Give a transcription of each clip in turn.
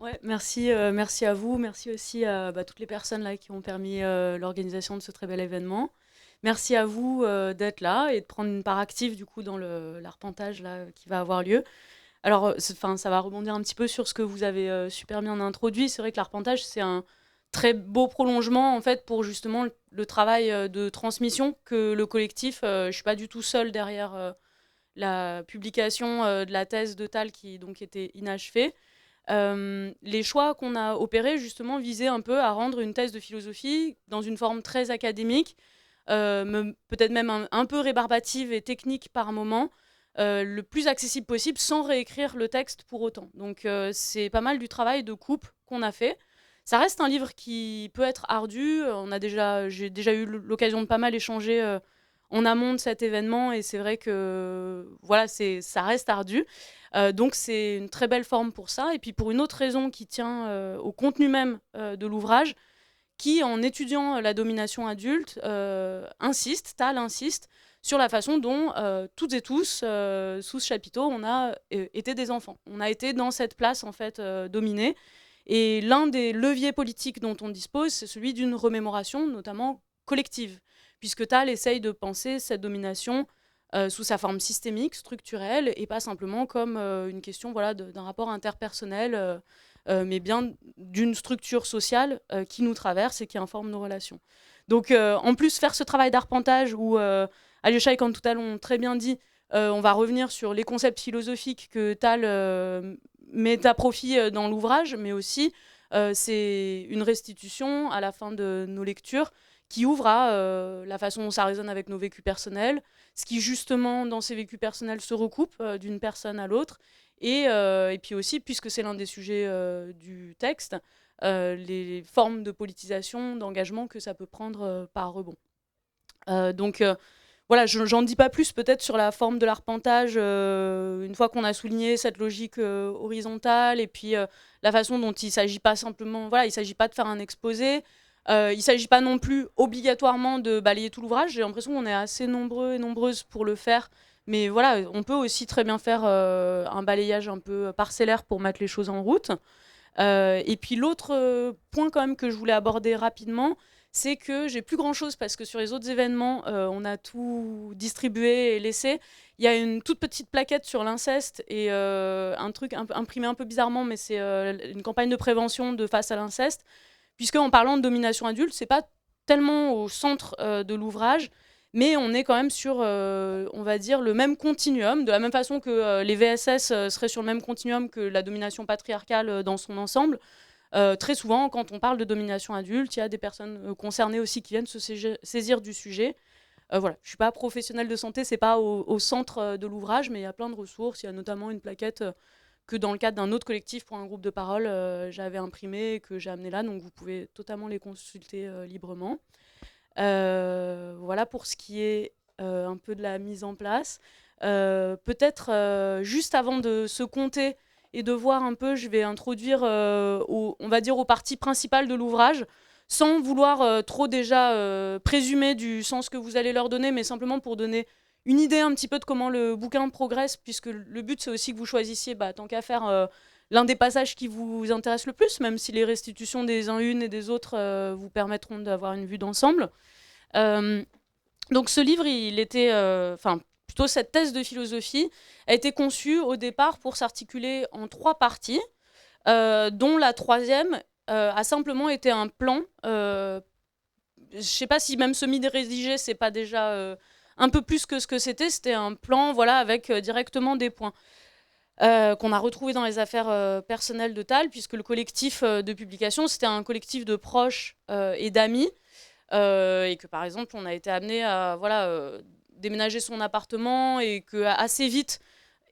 Ouais, merci à vous, merci aussi à toutes les personnes là qui ont permis l'organisation de ce très bel événement. Merci à vous d'être là et de prendre une part active du coup dans l'arpentage là qui va avoir lieu. Alors, enfin, ça va rebondir un petit peu sur ce que vous avez super bien introduit. C'est vrai que l'arpentage, c'est un très beau prolongement en fait pour justement le travail de transmission que le collectif. Je suis pas du tout seule derrière la publication de la thèse de Tal qui donc était inachevée. Les choix qu'on a opérés justement visaient un peu à rendre une thèse de philosophie dans une forme très académique, peut-être même un peu rébarbative et technique par moment, le plus accessible possible sans réécrire le texte pour autant. Donc c'est pas mal du travail de coupe qu'on a fait. Ça reste un livre qui peut être ardu. J'ai déjà eu l'occasion de pas mal échanger en amont de cet événement et c'est vrai que voilà, ça reste ardu. Donc c'est une très belle forme pour ça. Et puis pour une autre raison qui tient au contenu même de l'ouvrage, qui, en étudiant la domination adulte, Tal insiste sur la façon dont toutes et tous, sous ce chapiteau, on a été des enfants. On a été dans cette place en fait dominée. Et l'un des leviers politiques dont on dispose, c'est celui d'une remémoration, notamment collective, puisque Tal essaye de penser cette domination sous sa forme systémique, structurelle, et pas simplement comme une question voilà, d'un rapport interpersonnel, mais bien d'une structure sociale qui nous traverse et qui informe nos relations. Donc, en plus, faire ce travail d'arpentage où Alyosha et Kantutal ont très bien dit, on va revenir sur les concepts philosophiques que Tal met à profit dans l'ouvrage, mais aussi c'est une restitution à la fin de nos lectures qui ouvre à la façon dont ça résonne avec nos vécus personnels, ce qui justement dans ces vécus personnels se recoupe d'une personne à l'autre, et puis aussi, puisque c'est l'un des sujets du texte, les formes de politisation, d'engagement que ça peut prendre par rebond. Donc voilà, j'en dis pas plus peut-être sur la forme de l'arpentage, une fois qu'on a souligné cette logique horizontale, et puis la façon dont il s'agit pas simplement, voilà, il s'agit pas de faire un exposé, il s'agit pas non plus obligatoirement de balayer tout l'ouvrage. J'ai l'impression qu'on est assez nombreux et nombreuses pour le faire, mais voilà, on peut aussi très bien faire un balayage un peu parcellaire pour mettre les choses en route. Et puis l'autre point quand même que je voulais aborder rapidement, c'est que j'ai plus grand chose parce que sur les autres événements, on a tout distribué et laissé. Il y a une toute petite plaquette sur l'inceste et un truc imprimé un peu bizarrement, mais c'est une campagne de prévention de face à l'inceste, puisque en parlant de domination adulte, c'est pas tellement au centre de l'ouvrage, mais on est quand même sur, on va dire, le même continuum, de la même façon que les VSS seraient sur le même continuum que la domination patriarcale dans son ensemble. Très souvent, quand on parle de domination adulte, il y a des personnes concernées aussi qui viennent se saisir du sujet. Voilà, je suis pas professionnelle de santé, c'est pas au centre de l'ouvrage, mais il y a plein de ressources. Il y a notamment une plaquette que dans le cadre d'un autre collectif pour un groupe de parole, j'avais imprimé et que j'ai amené là, donc vous pouvez totalement les consulter librement. Voilà pour ce qui est un peu de la mise en place. Peut-être juste avant de se compter et de voir un peu, je vais introduire, on va dire, aux parties principales de l'ouvrage, sans vouloir trop déjà présumer du sens que vous allez leur donner, mais simplement pour donner une idée un petit peu de comment le bouquin progresse, puisque le but c'est aussi que vous choisissiez, tant qu'à faire, l'un des passages qui vous intéresse le plus, même si les restitutions des uns une et des autres vous permettront d'avoir une vue d'ensemble. Euh, donc ce livre, il était, enfin plutôt cette thèse de philosophie, a été conçue au départ pour s'articuler en trois parties, dont la troisième a simplement été un plan. Je ne sais pas si même semi-rédigé, c'est pas déjà un peu plus que ce que c'était. C'était un plan, voilà, avec directement des points. Qu'on a retrouvé dans les affaires personnelles de Tal, puisque le collectif de publication, c'était un collectif de proches et d'amis, et que par exemple on a été amené à voilà, déménager son appartement et que assez vite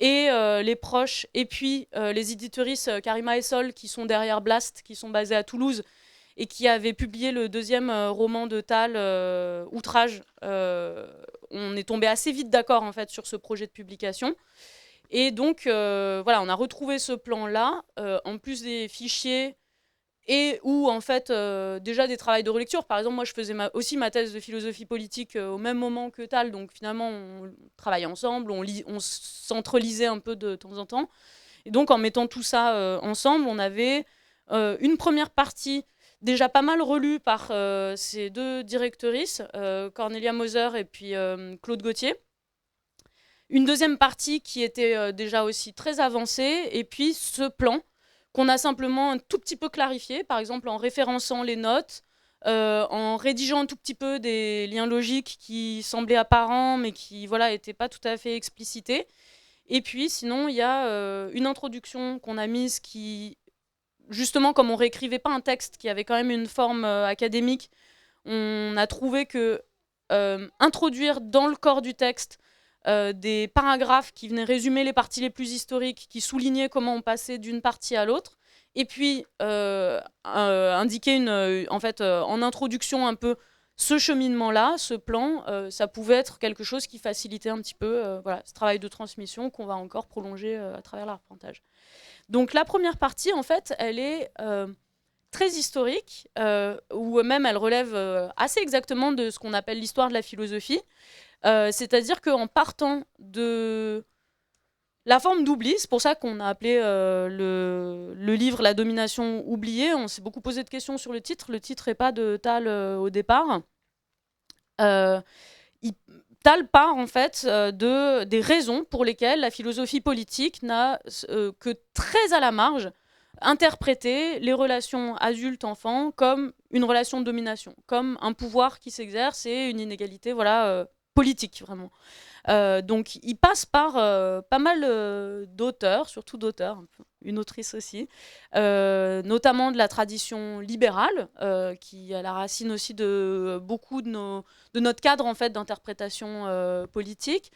et les proches et puis les éditrices Karima et Sol qui sont derrière Blast, qui sont basées à Toulouse et qui avaient publié le deuxième roman de Tal, Outrage, on est tombé assez vite d'accord en fait sur ce projet de publication. Et donc voilà, on a retrouvé ce plan là, en plus des fichiers et où en fait déjà des travails de relecture. Par exemple, moi je faisais aussi ma thèse de philosophie politique au même moment que Tal, donc finalement on travaillait ensemble, on s'entrelisait un peu de temps en temps. Et donc, en mettant tout ça ensemble, on avait une première partie déjà pas mal relue par ces deux directrices, Cornelia Moser et puis Claude Gauthier. Une deuxième partie qui était déjà aussi très avancée, et puis ce plan qu'on a simplement un tout petit peu clarifié, par exemple en référençant les notes, en rédigeant un tout petit peu des liens logiques qui semblaient apparents, mais qui n'étaient pas tout à fait explicités. Et puis sinon, il y a une introduction qu'on a mise qui, justement, comme on réécrivait pas un texte qui avait quand même une forme académique, on a trouvé que introduire dans le corps du texte des paragraphes qui venaient résumer les parties les plus historiques, qui soulignaient comment on passait d'une partie à l'autre, et puis indiquer en introduction un peu ce cheminement-là, ce plan, ça pouvait être quelque chose qui facilitait un petit peu ce travail de transmission qu'on va encore prolonger à travers l'arpentage. Donc la première partie, en fait, elle est très historique, ou même elle relève assez exactement de ce qu'on appelle l'histoire de la philosophie. C'est-à-dire qu'en partant de la forme d'oubli, c'est pour ça qu'on a appelé le livre La domination oubliée. On s'est beaucoup posé de questions sur le titre. Le titre n'est pas de Tal au départ. Tal part en fait des raisons pour lesquelles la philosophie politique n'a que très à la marge interprété les relations adultes-enfants comme une relation de domination, comme un pouvoir qui s'exerce et une inégalité politique, vraiment. Donc, il passe par pas mal d'auteurs, surtout d'auteurs, une autrice aussi, notamment de la tradition libérale, qui est à la racine aussi de beaucoup de notre cadre en fait, d'interprétation politique,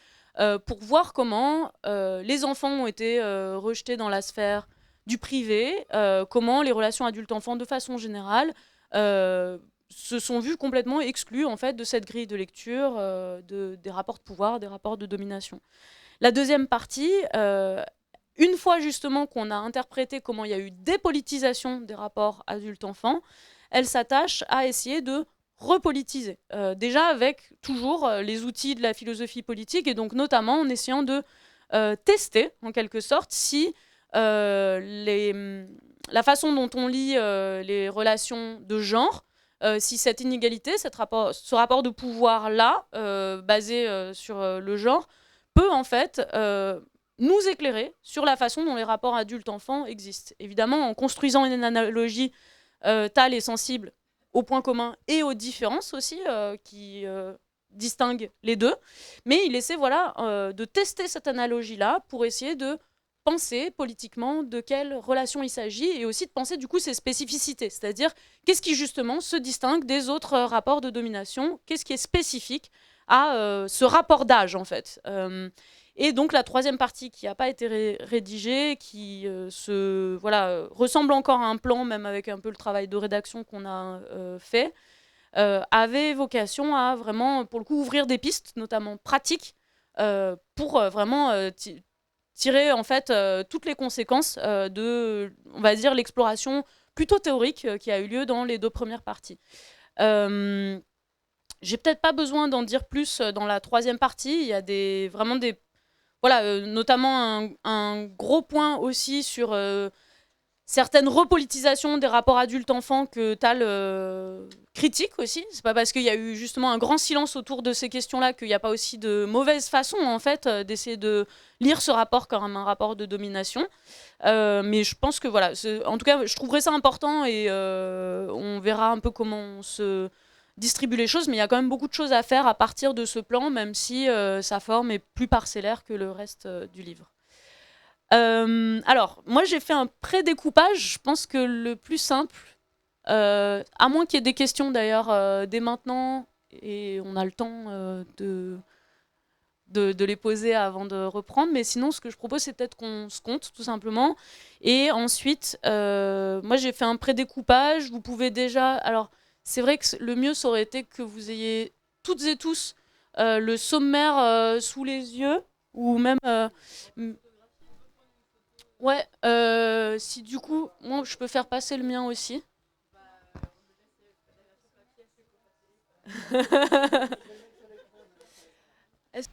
pour voir comment les enfants ont été rejetés dans la sphère du privé, comment les relations adultes-enfants, de façon générale, se sont vus complètement exclus en fait, de cette grille de lecture, des rapports de pouvoir, des rapports de domination. La deuxième partie, une fois justement qu'on a interprété comment il y a eu dépolitisation des rapports adultes-enfants, elle s'attache à essayer de repolitiser. Déjà avec toujours les outils de la philosophie politique, et donc notamment en essayant de tester, en quelque sorte, si la façon dont on lit les relations de genre, si cette inégalité, ce rapport de pouvoir-là, basé sur le genre, peut en fait nous éclairer sur la façon dont les rapports adultes-enfants existent. Évidemment, en construisant une analogie, Tal est sensible aux points communs et aux différences aussi, qui distinguent les deux, mais il essaie de tester cette analogie-là pour essayer de penser politiquement de quelle relation il s'agit, et aussi de penser du coup ses spécificités, c'est-à-dire qu'est-ce qui justement se distingue des autres rapports de domination, qu'est-ce qui est spécifique à ce rapport d'âge en fait. Et donc la troisième partie qui n'a pas été rédigée, qui ressemble encore à un plan, même avec un peu le travail de rédaction qu'on a fait, avait vocation à vraiment, pour le coup, ouvrir des pistes, notamment pratiques, pour vraiment tirer en fait toutes les conséquences de, on va dire, l'exploration plutôt théorique qui a eu lieu dans les deux premières parties. J'ai peut-être pas besoin d'en dire plus dans la troisième partie. Il y a vraiment des notamment un gros point aussi sur certaines repolitisations des rapports adultes-enfants que Tal critique aussi. C'est pas parce qu'il y a eu justement un grand silence autour de ces questions-là qu'il n'y a pas aussi de mauvaise façon en fait d'essayer de lire ce rapport comme un rapport de domination. Mais je pense que en tout cas, je trouverais ça important, et on verra un peu comment on se distribue les choses, mais il y a quand même beaucoup de choses à faire à partir de ce plan, même si sa forme est plus parcellaire que le reste du livre. Alors, moi j'ai fait un pré-découpage, je pense que le plus simple, à moins qu'il y ait des questions d'ailleurs dès maintenant, et on a le temps de les poser avant de reprendre, mais sinon ce que je propose c'est peut-être qu'on se compte tout simplement, et ensuite moi j'ai fait un pré-découpage, vous pouvez déjà, alors c'est vrai que le mieux ça aurait été que vous ayez toutes et tous le sommaire sous les yeux, ou même ouais, si du coup, moi je peux faire passer le mien aussi. Est-ce-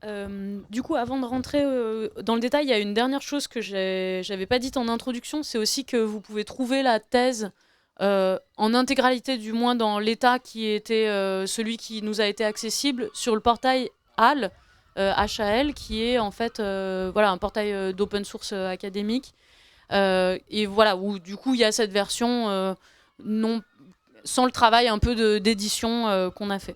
Du coup, avant de rentrer dans le détail, il y a une dernière chose que j'avais pas dite en introduction, c'est aussi que vous pouvez trouver la thèse en intégralité, du moins dans l'état qui était celui qui nous a été accessible, sur le portail HAL, HAL, qui est en fait voilà, un portail d'open source académique. Et voilà, où du coup il y a cette version non, sans le travail un peu d'édition qu'on a fait.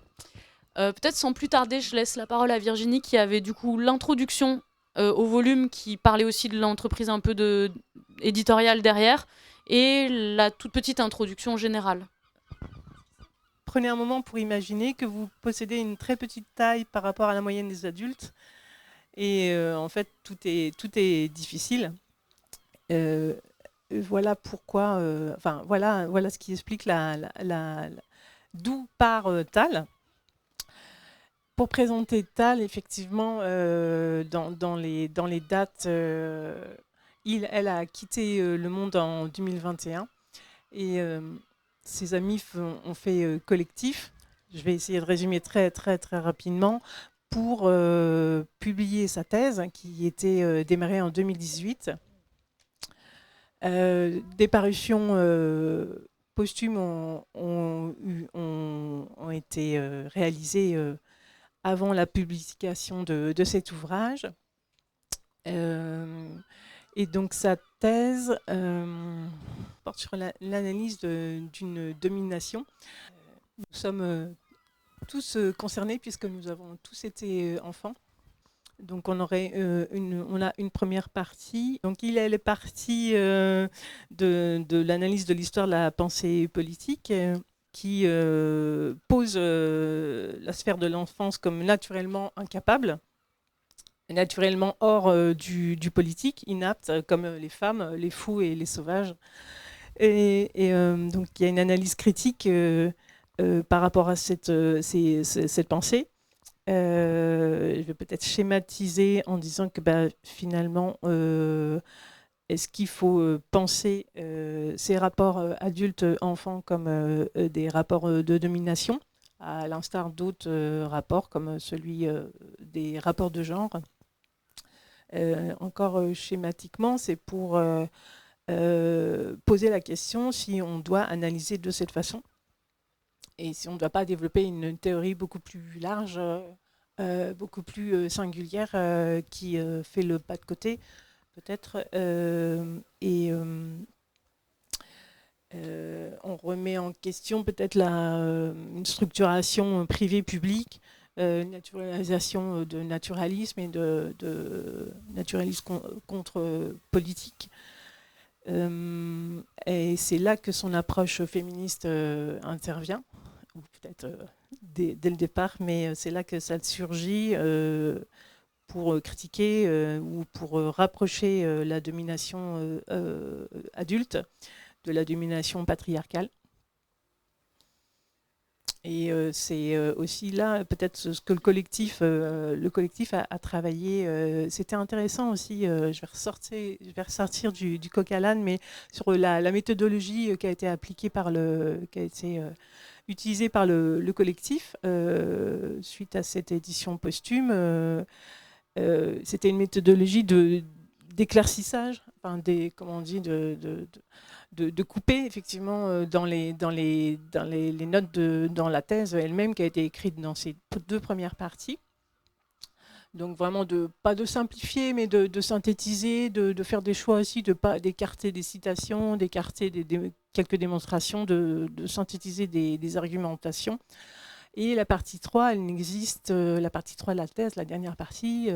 Peut-être sans plus tarder, je laisse la parole à Virginie qui avait du coup l'introduction au volume qui parlait aussi de l'entreprise un peu éditoriale derrière et la toute petite introduction générale. Prenez un moment pour imaginer que vous possédez une très petite taille par rapport à la moyenne des adultes. Et en fait, tout est difficile. Voilà pourquoi, voilà ce qui explique d'où part Tal. Pour présenter Tal, effectivement, dans les dates, elle a quitté le monde en 2021 et ses amis ont fait collectif. Je vais essayer de résumer très très très rapidement pour publier sa thèse qui était démarrée en 2018. Des parutions posthumes ont été réalisées avant la publication de cet ouvrage. Et donc sa thèse porte sur l'analyse d'une domination. Nous sommes tous concernés puisque nous avons tous été enfants. Donc on a une première partie. Donc il est parti de l'analyse de l'histoire de la pensée politique qui pose la sphère de l'enfance comme naturellement incapable, naturellement hors du politique, inapte, comme les femmes, les fous et les sauvages. Et donc il y a une analyse critique par rapport à cette pensée. Je vais peut-être schématiser en disant que finalement, est-ce qu'il faut penser ces rapports adultes-enfants comme des rapports de domination, à l'instar d'autres rapports comme celui des rapports de genre. Encore schématiquement, c'est pour poser la question si on doit analyser de cette façon et si on ne doit pas développer une théorie beaucoup plus large, beaucoup plus singulière qui fait le pas de côté, peut-être. On remet en question peut-être une structuration privée-publique, naturalisation de naturalisme et de naturalisme contre politique. Et c'est là que son approche féministe intervient, ou peut-être dès le départ, mais c'est là que ça surgit pour critiquer ou pour rapprocher la domination adulte de la domination patriarcale. Et c'est aussi là peut-être ce que le collectif a travaillé. C'était intéressant aussi, je vais ressortir du coq à l'âne, mais sur la méthodologie qui a été appliquée qui a été utilisée par le collectif suite à cette édition posthume. C'était une méthodologie d'éclaircissage, enfin comment on dit, de couper effectivement dans les notes dans la thèse elle-même qui a été écrite dans ces deux premières parties. Donc vraiment pas de simplifier, mais de synthétiser, de faire des choix aussi, d'écarter des citations, d'écarter quelques démonstrations, de synthétiser des argumentations. Et la partie 3, elle n'existe, la partie 3 de la thèse, la dernière partie,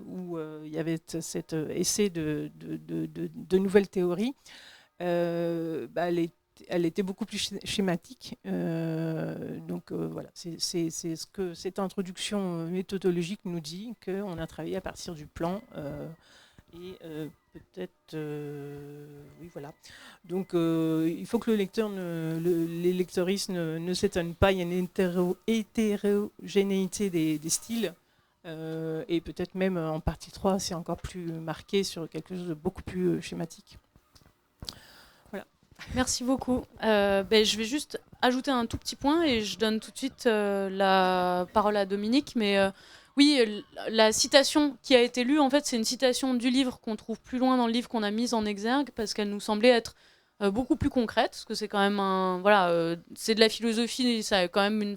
où il y avait cet essai de nouvelles théories. Elle était beaucoup plus schématique. Donc voilà, c'est ce que cette introduction méthodologique nous dit, qu'on a travaillé à partir du plan. Et peut-être, oui, voilà. Donc il faut que le lecteur, les lecteuristes ne s'étonnent pas, il y a une hétérogénéité des styles. Et peut-être même en partie 3, c'est encore plus marqué sur quelque chose de beaucoup plus schématique. Merci beaucoup. Je vais juste ajouter un tout petit point et je donne tout de suite la parole à Dominique. Mais Oui, la citation qui a été lue, en fait, c'est une citation du livre qu'on trouve plus loin dans le livre qu'on a mise en exergue parce qu'elle nous semblait être beaucoup plus concrète, parce que c'est quand même c'est de la philosophie, ça a quand même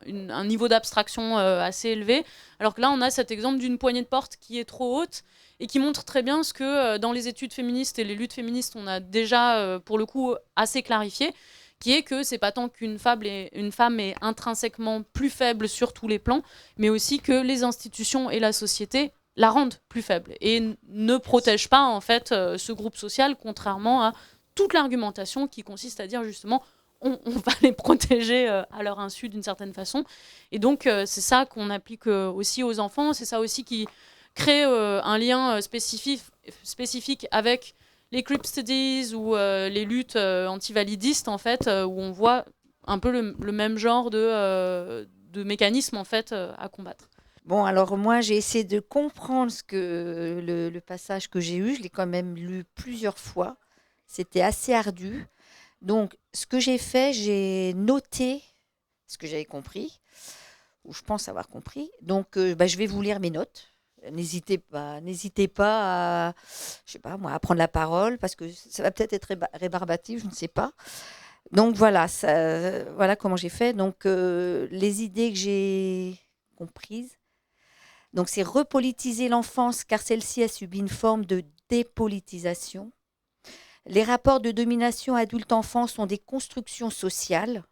un niveau d'abstraction assez élevé, alors que là, on a cet exemple d'une poignée de porte qui est trop haute et qui montre très bien ce que dans les études féministes et les luttes féministes, on a déjà, pour le coup, assez clarifié, qui est que c'est pas tant qu'une femme est intrinsèquement plus faible sur tous les plans, mais aussi que les institutions et la société la rendent plus faible et ne protègent pas en fait ce groupe social, contrairement à toute l'argumentation qui consiste à dire justement on va les protéger à leur insu d'une certaine façon. Et donc c'est ça qu'on applique aussi aux enfants, c'est ça aussi qui crée un lien spécifique avec les creep studies ou les luttes antivalidistes, en fait, où on voit un peu le même genre de mécanisme, en fait, à combattre. Bon, alors moi, j'ai essayé de comprendre ce que le passage que j'ai eu. Je l'ai quand même lu plusieurs fois. C'était assez ardu. Donc, ce que j'ai fait, j'ai noté ce que j'avais compris, ou je pense avoir compris. Donc, je vais vous lire mes notes. N'hésitez pas à, je sais pas moi, à prendre la parole parce que ça va peut-être être rébarbatif, je ne sais pas. Donc voilà, voilà comment j'ai fait. Donc les idées que j'ai comprises. Donc c'est repolitiser l'enfance car celle-ci a subi une forme de dépolitisation. Les rapports de domination adulte-enfant sont des constructions sociales.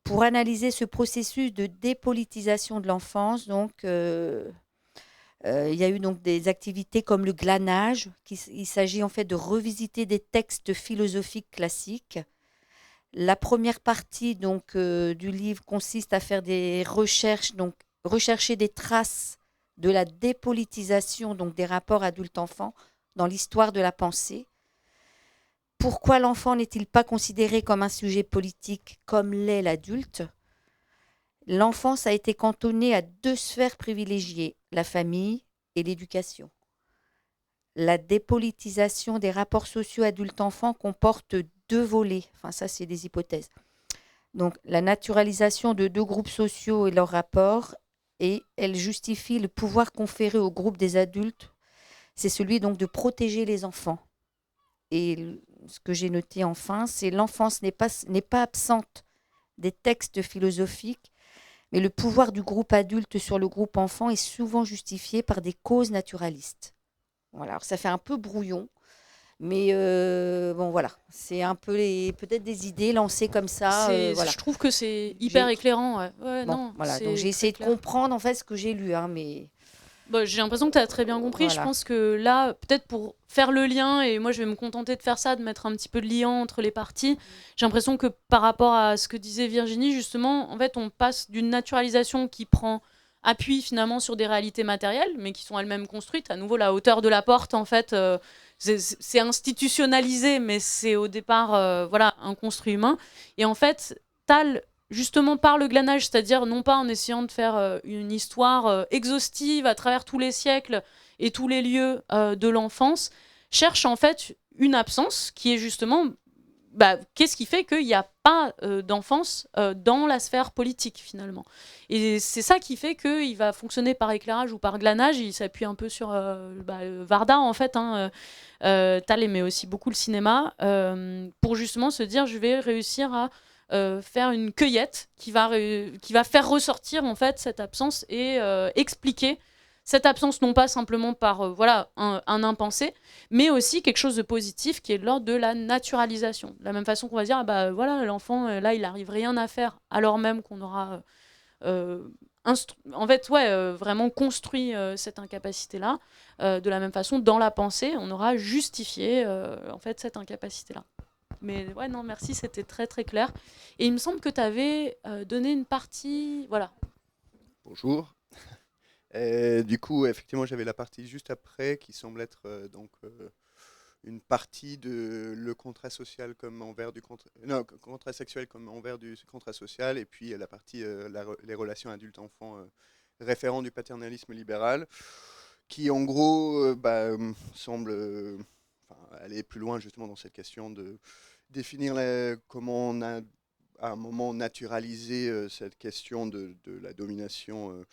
Pour analyser ce processus de dépolitisation de l'enfance, il y a eu donc des activités comme le glanage. Il s'agit en fait de revisiter des textes philosophiques classiques. La première partie du livre consiste à faire des recherches, donc rechercher des traces de la dépolitisation donc des rapports adulte-enfant dans l'histoire de la pensée. Pourquoi l'enfant n'est-il pas considéré comme un sujet politique comme l'est l'adulte ? L'enfance a été cantonnée à 2 sphères privilégiées, la famille et l'éducation. La dépolitisation des rapports sociaux adulte-enfant comporte 2 volets. Enfin, ça, c'est des hypothèses. Donc, la naturalisation de 2 groupes sociaux et leurs rapports, et elle justifie le pouvoir conféré au groupe des adultes. C'est celui donc de protéger les enfants. Et ce que j'ai noté enfin, c'est l'enfance n'est pas absente des textes philosophiques, mais le pouvoir du groupe adulte sur le groupe enfant est souvent justifié par des causes naturalistes. Voilà, alors ça fait un peu brouillon, mais bon voilà, c'est un peu peut-être des idées lancées comme ça. Voilà. Je trouve que c'est hyper éclairant. Ouais. Ouais, Bon, non, voilà, donc j'ai essayé de comprendre en fait ce que j'ai lu, hein, mais j'ai l'impression que tu as très bien compris. voilà. Je pense que là, peut-être pour faire le lien, et moi je vais me contenter de faire ça, de mettre un petit peu de lien entre les parties, j'ai l'impression que par rapport à ce que disait Virginie, justement, en fait, on passe d'une naturalisation qui prend appui finalement sur des réalités matérielles, mais qui sont elles-mêmes construites. À nouveau, la hauteur de la porte, en fait, c'est institutionnalisé, mais c'est au départ voilà, un construit humain. Et en fait, Tal justement par le glanage, c'est-à-dire non pas en essayant de faire une histoire exhaustive à travers tous les siècles et tous les lieux de l'enfance, cherche en fait une absence qui est justement qu'est-ce qui fait qu'il n'y a pas d'enfance dans la sphère politique finalement. Et c'est ça qui fait qu'il va fonctionner par éclairage ou par glanage. Il s'appuie un peu sur Varda en fait. Tal aimait aussi beaucoup le cinéma pour justement se dire je vais réussir à faire une cueillette qui va faire ressortir en fait cette absence et expliquer cette absence non pas simplement par un impensé, mais aussi quelque chose de positif qui est de l'ordre de la naturalisation. De la même façon qu'on va dire, voilà, l'enfant, là, il n'arrive rien à faire, alors même qu'on aura vraiment construit cette incapacité-là. De la même façon, dans la pensée, on aura justifié en fait cette incapacité-là. Mais ouais, non, merci, c'était très très clair. Et il me semble que tu avais donné une partie. Voilà. Bonjour. Du coup, effectivement, j'avais la partie juste après qui semble être une partie de le contrat social comme envers du contrat, non, contrat sexuel comme envers du contrat social, et puis la partie les relations adulte-enfant référent du paternalisme libéral, qui en gros semble aller plus loin justement dans cette question de définir comment on a à un moment naturalisé cette question de la domination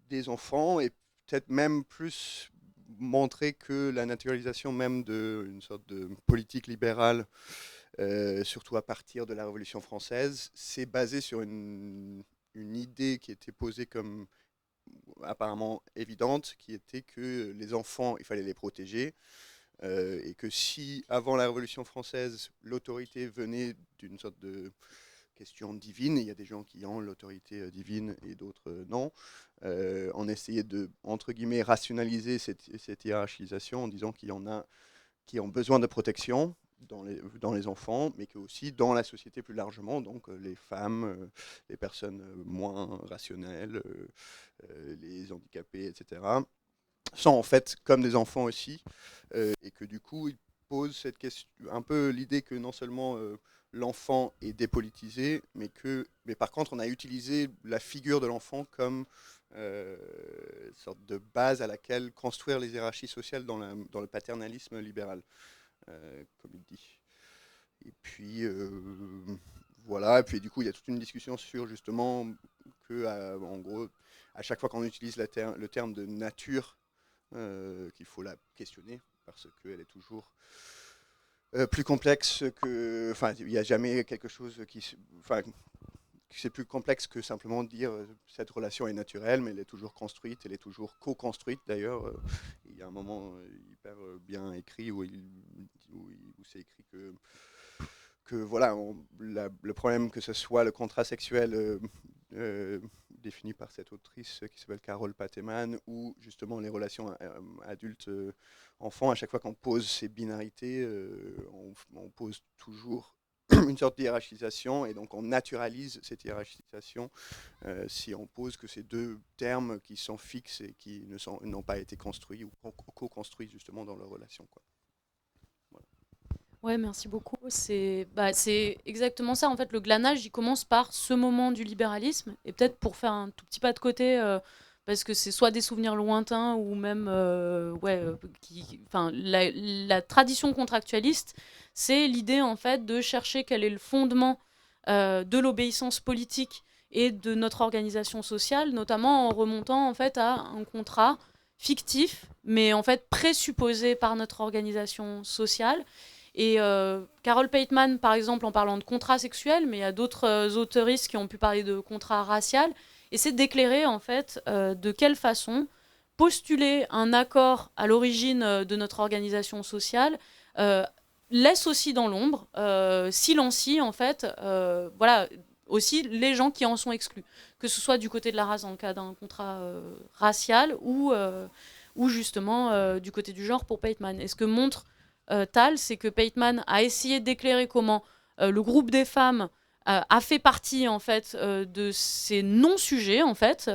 des enfants et peut-être même plus montrer que la naturalisation même d'une sorte de politique libérale, surtout à partir de la Révolution française, c'est basé sur une idée qui était posée comme apparemment évidente, qui était que les enfants, il fallait les protéger, et que si, avant la Révolution française, l'autorité venait d'une sorte de question divine, il y a des gens qui ont l'autorité divine et d'autres non, on essayait de, entre guillemets, rationaliser cette hiérarchisation en disant qu'il y en a qui ont besoin de protection dans les enfants, mais que aussi dans la société plus largement, donc les femmes, les personnes moins rationnelles, les handicapés, etc., sont en fait comme des enfants aussi, et que du coup, il pose cette question, un peu l'idée que non seulement l'enfant est dépolitisé, mais par contre, on a utilisé la figure de l'enfant comme une sorte de base à laquelle construire les hiérarchies sociales dans le paternalisme libéral, comme il dit. Et puis, voilà, et puis du coup, il y a toute une discussion sur justement que, en gros, à chaque fois qu'on utilise le terme de nature, qu'il faut la questionner, parce qu'elle est toujours plus complexe que... Enfin, il n'y a jamais quelque chose qui... Enfin, c'est plus complexe que simplement dire cette relation est naturelle, mais elle est toujours construite, elle est toujours co-construite d'ailleurs. Il y a un moment hyper bien écrit où c'est écrit que voilà, le problème que ce soit le contrat sexuel défini par cette autrice qui s'appelle Carole Pateman, ou justement les relations adultes-enfants, à chaque fois qu'on pose ces binarités, on pose toujours une sorte de hiérarchisation, et donc on naturalise cette hiérarchisation si on pose que ces deux termes qui sont fixes et qui n'ont pas été construits ou co-construits justement dans leur relation, quoi. Voilà. Ouais, merci beaucoup. C'est exactement ça. En fait, le glanage, il commence par ce moment du libéralisme. Et peut-être pour faire un tout petit pas de côté, parce que c'est soit des souvenirs lointains ou même la tradition contractualiste, c'est l'idée en fait de chercher quel est le fondement de l'obéissance politique et de notre organisation sociale, notamment en remontant en fait à un contrat fictif, mais en fait présupposé par notre organisation sociale. Et Carole Pateman, par exemple, en parlant de contrat sexuel, mais il y a d'autres auteuristes qui ont pu parler de contrat racial, essaie d'éclairer en fait de quelle façon postuler un accord à l'origine de notre organisation sociale laisse aussi dans l'ombre, silencie en fait, voilà, aussi les gens qui en sont exclus, que ce soit du côté de la race dans le cas d'un contrat racial ou justement du côté du genre pour Pateman. Et ce que montre Tal, c'est que Pateman a essayé d'éclairer comment le groupe des femmes a fait partie en fait de ces non-sujets en fait,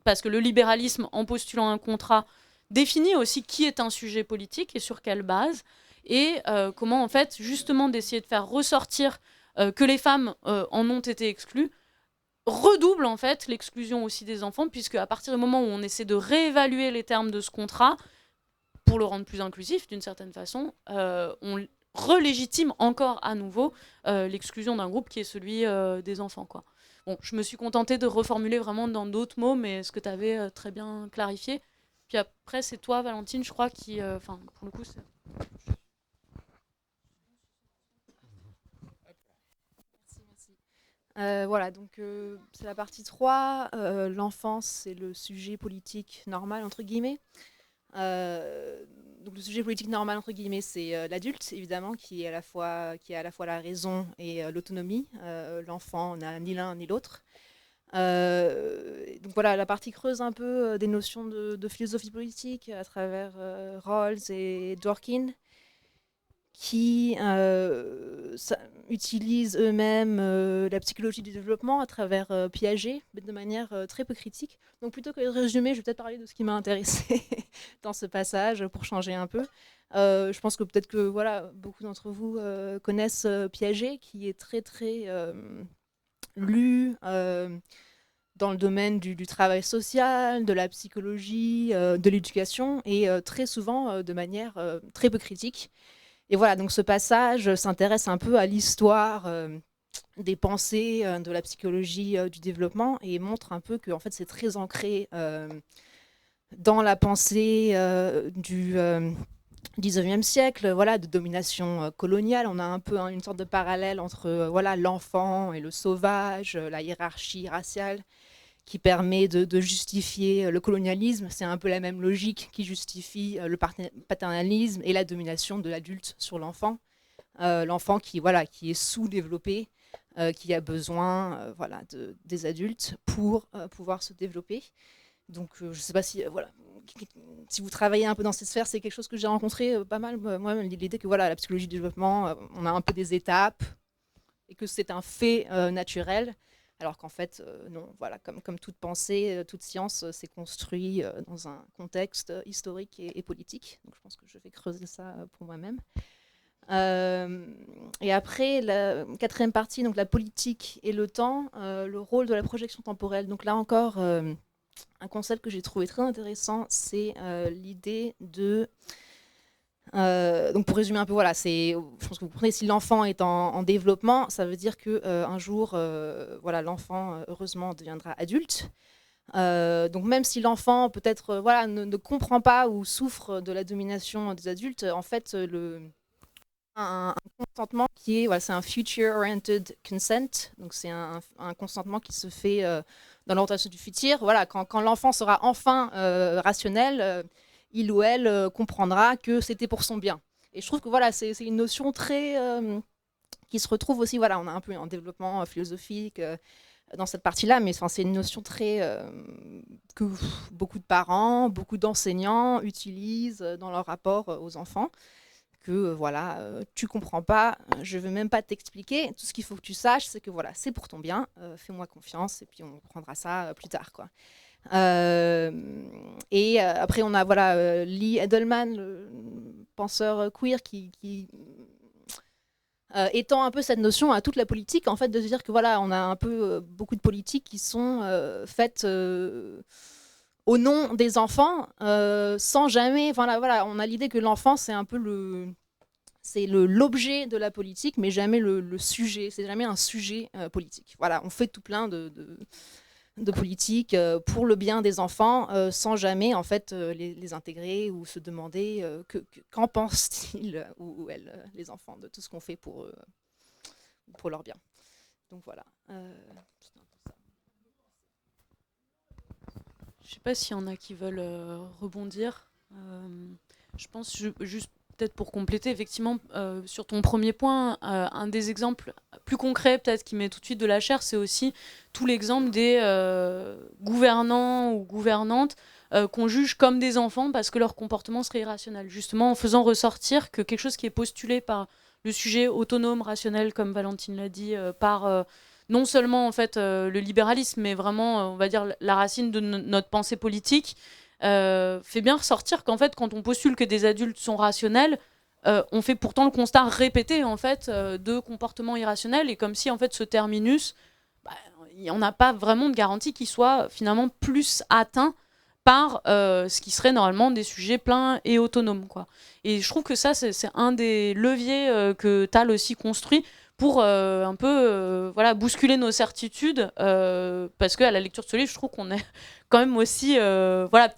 parce que le libéralisme, en postulant un contrat, définit aussi qui est un sujet politique et sur quelle base, et comment en fait justement d'essayer de faire ressortir que les femmes en ont été exclues, redouble en fait l'exclusion aussi des enfants, puisque à partir du moment où on essaie de réévaluer les termes de ce contrat, pour le rendre plus inclusif d'une certaine façon, on relégitime encore à nouveau l'exclusion d'un groupe qui est celui des enfants, quoi. Bon, je me suis contentée de reformuler vraiment dans d'autres mots, mais ce que tu avais très bien clarifié. Puis après, c'est toi, Valentine, je crois, qui... Enfin, pour le coup, c'est... Voilà, donc c'est la partie 3. L'enfance, c'est le sujet politique normal, entre guillemets. Donc le sujet politique normal, entre guillemets, c'est l'adulte, évidemment, qui est à la fois la raison et l'autonomie. L'enfant n'a ni l'un ni l'autre. Donc voilà, la partie creuse un peu des notions de philosophie politique à travers Rawls et Dworkin, qui utilisent eux-mêmes la psychologie du développement à travers Piaget, mais de manière très peu critique. Donc plutôt que de résumer, je vais peut-être parler de ce qui m'a intéressé dans ce passage pour changer un peu. Je pense que peut-être que voilà, beaucoup d'entre vous connaissent Piaget, qui est très très lu dans le domaine du travail social, de la psychologie, de l'éducation, et très souvent de manière très peu critique. Et voilà, donc ce passage s'intéresse un peu à l'histoire des pensées de la psychologie du développement et montre un peu que en fait, c'est très ancré dans la pensée du 19e siècle, voilà, de domination coloniale. On a un peu une sorte de parallèle entre voilà, l'enfant et le sauvage, la hiérarchie raciale qui permet de justifier le colonialisme. C'est un peu la même logique qui justifie le paternalisme et la domination de l'adulte sur l'enfant. L'enfant qui est sous-développé, qui a besoin des adultes pour pouvoir se développer. Donc, je ne sais pas si, si vous travaillez un peu dans cette sphère, c'est quelque chose que j'ai rencontré pas mal. Moi, l'idée que la psychologie du développement, on a un peu des étapes et que c'est un fait naturel, alors qu'en fait, non. Voilà, comme toute pensée, toute science, c'est construit dans un contexte historique et politique. Donc, je pense que je vais creuser ça pour moi-même. Et après, la quatrième partie, donc la politique et le temps, le rôle de la projection temporelle. Donc là encore, un concept que j'ai trouvé très intéressant, c'est l'idée de... donc pour résumer un peu, je pense que vous comprenez, si l'enfant est en développement, ça veut dire qu'un jour, l'enfant, heureusement, deviendra adulte. Donc même si l'enfant peut-être ne comprend pas ou souffre de la domination des adultes, en fait, un consentement qui est, c'est un future-oriented consent, donc c'est un consentement qui se fait dans l'orientation du futur. Voilà, quand l'enfant sera enfin rationnel, il ou elle comprendra que c'était pour son bien. Et je trouve que c'est une notion très qui se retrouve aussi, on a un peu un développement philosophique dans cette partie-là, mais c'est une notion très que beaucoup de parents, beaucoup d'enseignants utilisent dans leur rapport aux enfants. Que tu comprends pas, je veux même pas t'expliquer. Tout ce qu'il faut que tu saches, c'est que c'est pour ton bien. Fais-moi confiance et puis on prendra ça plus tard, quoi. Et après on a Lee Edelman, le penseur queer, qui étend un peu cette notion à toute la politique, en fait, de se dire que on a un peu beaucoup de politiques qui sont faites au nom des enfants, sans jamais... on a l'idée que l'enfant, c'est un peu l'objet de la politique, mais jamais le sujet. C'est jamais un sujet politique. On fait tout plein de politiques pour le bien des enfants, sans jamais, en fait, les intégrer ou se demander qu'en pensent-ils ou elles, les enfants, de tout ce qu'on fait pour eux, pour leur bien. Donc voilà. Je sais pas s'il y en a qui veulent rebondir. Je pense juste peut-être pour compléter, effectivement, sur ton premier point, un des exemples plus concrets peut-être qui met tout de suite de la chair, c'est aussi tout l'exemple des gouvernants ou gouvernantes qu'on juge comme des enfants parce que leur comportement serait irrationnel. Justement, en faisant ressortir que quelque chose qui est postulé par le sujet autonome, rationnel, comme Valentine l'a dit, par... non seulement en fait le libéralisme, mais vraiment on va dire la racine de notre pensée politique, fait bien ressortir qu'en fait quand on postule que des adultes sont rationnels, on fait pourtant le constat répété en fait de comportements irrationnels, et comme si en fait ce terminus, on n'a pas vraiment de garantie qu'il soit finalement plus atteint par ce qui serait normalement des sujets pleins et autonomes, quoi. Et je trouve que ça c'est un des leviers que Tal aussi construit pour un peu bousculer nos certitudes, parce qu'à la lecture de ce livre, je trouve qu'on est quand même aussi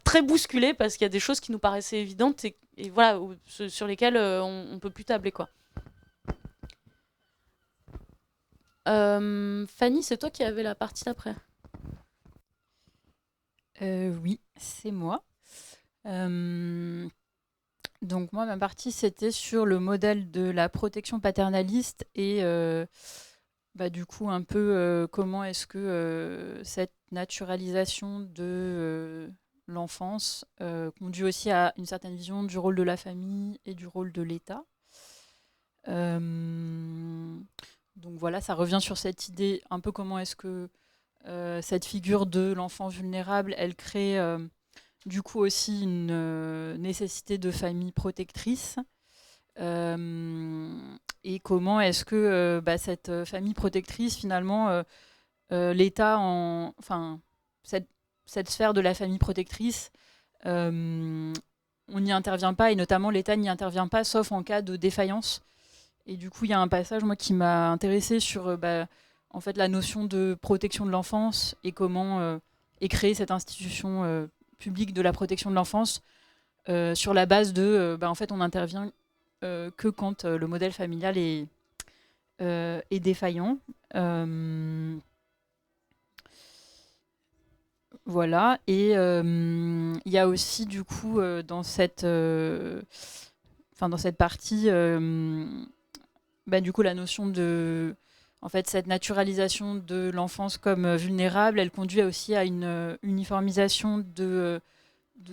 très bousculé, parce qu'il y a des choses qui nous paraissaient évidentes et sur lesquelles on ne peut plus tabler, quoi. Fanny, c'est toi qui avais la partie d'après. Oui, c'est moi. Donc moi, ma partie, c'était sur le modèle de la protection paternaliste et du coup, un peu comment est-ce que cette naturalisation de l'enfance conduit aussi à une certaine vision du rôle de la famille et du rôle de l'État. Donc voilà, ça revient sur cette idée, un peu comment est-ce que cette figure de l'enfant vulnérable, elle crée... du coup aussi une nécessité de famille protectrice, et comment est-ce que cette famille protectrice, finalement, l'État, cette sphère de la famille protectrice, on n'y intervient pas, et notamment l'État n'y intervient pas sauf en cas de défaillance. Et du coup, il y a un passage moi qui m'a intéressée sur en fait la notion de protection de l'enfance et comment est créée cette institution publique de la protection de l'enfance sur la base de en fait on intervient que quand le modèle familial est défaillant. Voilà, et il y a aussi du coup dans cette partie du coup la notion de en fait cette naturalisation de l'enfance comme vulnérable, elle conduit aussi à une uniformisation de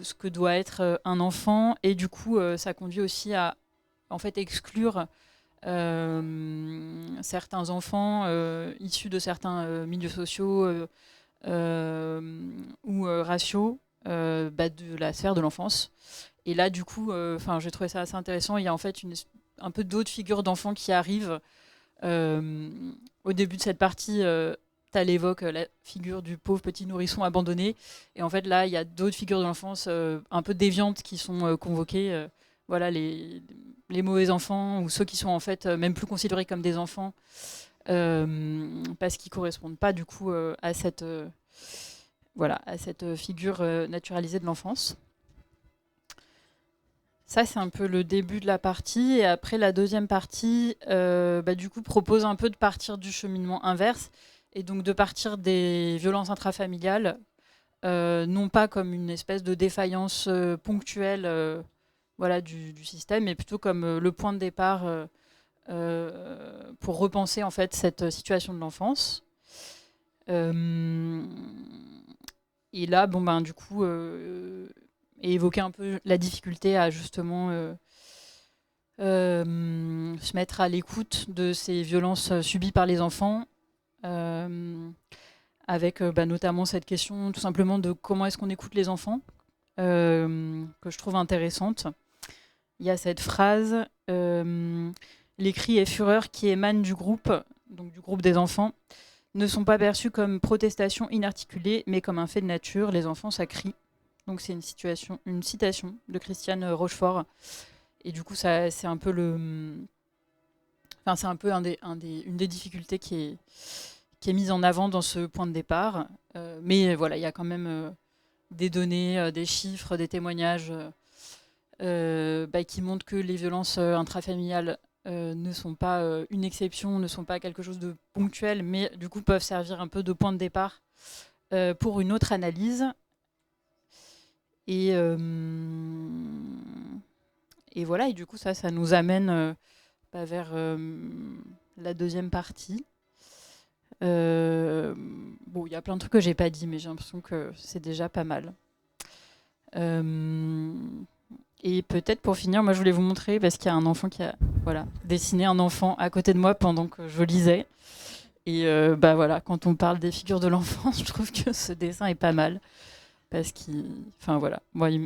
ce que doit être un enfant, et du coup ça conduit aussi à en fait exclure certains enfants issus de certains milieux sociaux ou raciaux de la sphère de l'enfance. Et là, du coup, j'ai trouvé ça assez intéressant. Il y a en fait un peu d'autres figures d'enfants qui arrivent. Au début de cette partie, Tal évoque la figure du pauvre petit nourrisson abandonné. Et en fait, là, il y a d'autres figures de l'enfance un peu déviantes qui sont convoquées. Voilà, les mauvais enfants, ou ceux qui sont en fait même plus considérés comme des enfants, parce qu'ils ne correspondent pas du coup à cette figure naturalisée de l'enfance. Ça, c'est un peu le début de la partie. Et après, la deuxième partie, du coup, propose un peu de partir du cheminement inverse, et donc de partir des violences intrafamiliales, non pas comme une espèce de défaillance ponctuelle du système, mais plutôt comme le point de départ pour repenser en fait cette situation de l'enfance. Et là, du coup, et évoquer un peu la difficulté à justement se mettre à l'écoute de ces violences subies par les enfants, avec notamment cette question tout simplement de comment est-ce qu'on écoute les enfants, que je trouve intéressante. Il y a cette phrase les cris et fureurs qui émanent du groupe, donc du groupe des enfants, ne sont pas perçus comme protestations inarticulées, mais comme un fait de nature. Les enfants, ça crie. Donc c'est une citation de Christiane Rochefort. Et du coup, ça, c'est un peu une des difficultés qui est mise en avant dans ce point de départ. Mais voilà, il y a quand même des données, des chiffres, des témoignages qui montrent que les violences intrafamiliales ne sont pas une exception, ne sont pas quelque chose de ponctuel, mais du coup peuvent servir un peu de point de départ pour une autre analyse. Et voilà, et du coup ça nous amène vers la deuxième partie. Il y a plein de trucs que j'ai pas dit, mais j'ai l'impression que c'est déjà pas mal. Et peut-être pour finir, moi je voulais vous montrer, parce qu'il y a un enfant qui a dessiné un enfant à côté de moi pendant que je lisais. Et quand on parle des figures de l'enfance, je trouve que ce dessin est pas mal. Parce qu'il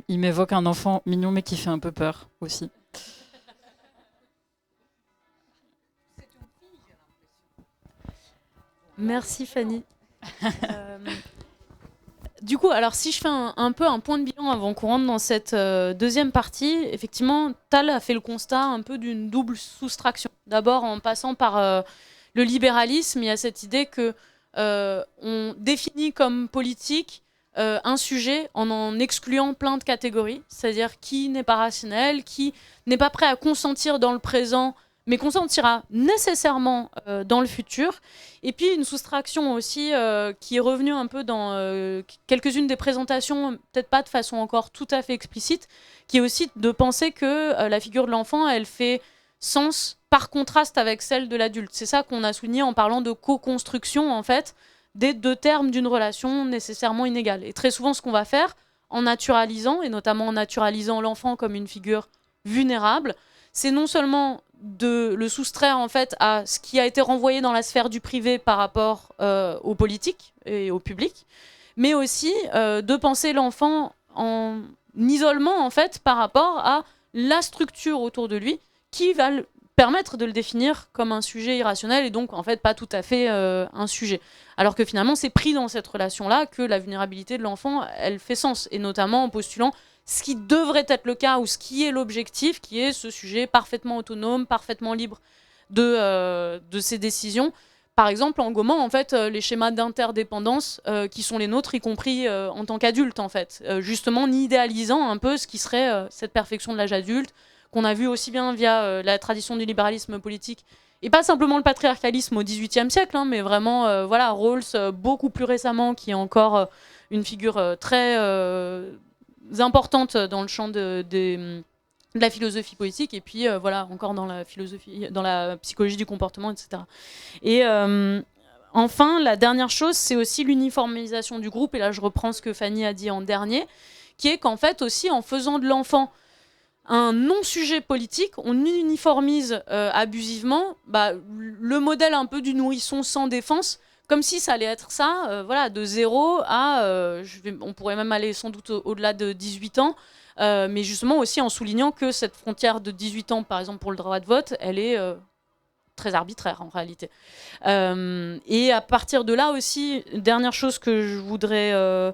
m'évoque un enfant mignon mais qui fait un peu peur aussi. Merci Fanny. Du coup, alors si je fais un peu un point de bilan avant qu'on rentre dans cette deuxième partie, effectivement, Tal a fait le constat un peu d'une double soustraction. D'abord, en passant par le libéralisme, il y a cette idée que on définit comme politique un sujet en excluant plein de catégories, c'est-à-dire qui n'est pas rationnel, qui n'est pas prêt à consentir dans le présent, mais consentira nécessairement dans le futur. Et puis une soustraction aussi qui est revenue un peu dans quelques-unes des présentations, peut-être pas de façon encore tout à fait explicite, qui est aussi de penser que la figure de l'enfant, elle fait sens par contraste avec celle de l'adulte. C'est ça qu'on a souligné en parlant de co-construction, en fait, des deux termes d'une relation nécessairement inégale. Et très souvent, ce qu'on va faire, en naturalisant, et notamment en naturalisant l'enfant comme une figure vulnérable, c'est non seulement de le soustraire en fait à ce qui a été renvoyé dans la sphère du privé par rapport aux politiques et au public, mais aussi de penser l'enfant en isolement en fait par rapport à la structure autour de lui qui va permettre de le définir comme un sujet irrationnel et donc en fait pas tout à fait un sujet. Alors que finalement c'est pris dans cette relation-là que la vulnérabilité de l'enfant elle fait sens, et notamment en postulant ce qui devrait être le cas ou ce qui est l'objectif, qui est ce sujet parfaitement autonome, parfaitement libre de ces décisions. Par exemple, en gommant en fait les schémas d'interdépendance qui sont les nôtres, y compris en tant qu'adultes en fait, justement en idéalisant un peu ce qui serait cette perfection de l'âge adulte, qu'on a vu aussi bien via la tradition du libéralisme politique, et pas simplement le patriarcalisme au XVIIIe siècle, hein, mais vraiment voilà, Rawls beaucoup plus récemment, qui est encore une figure très importante dans le champ de la philosophie politique, et puis voilà, encore dans la philosophie, dans la psychologie du comportement, etc. Et enfin, la dernière chose, c'est aussi l'uniformisation du groupe, et là je reprends ce que Fanny a dit en dernier, qui est qu'en fait aussi, en faisant de l'enfant un non-sujet politique, on uniformise abusivement le modèle un peu du nourrisson sans défense, comme si ça allait être ça, voilà, de 0 à... on pourrait même aller sans doute au-delà de 18 ans, mais justement aussi en soulignant que cette frontière de 18 ans, par exemple pour le droit de vote, elle est très arbitraire en réalité. Et à partir de là aussi, dernière chose que je voudrais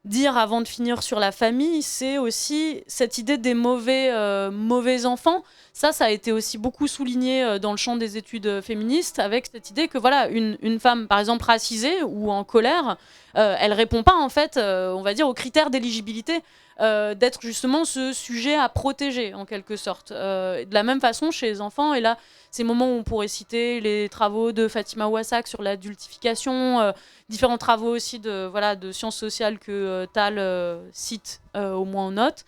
dire avant de finir sur la famille, c'est aussi cette idée des mauvais enfants. Ça a été aussi beaucoup souligné dans le champ des études féministes, avec cette idée que voilà, une femme, par exemple, racisée ou en colère, elle répond pas, en fait, on va dire, aux critères d'éligibilité d'être justement ce sujet à protéger, en quelque sorte. De la même façon, chez les enfants, et là, ces moments où on pourrait citer les travaux de Fatima Ouassak sur l'adultification, différents travaux aussi de sciences sociales que Tal cite au moins en note,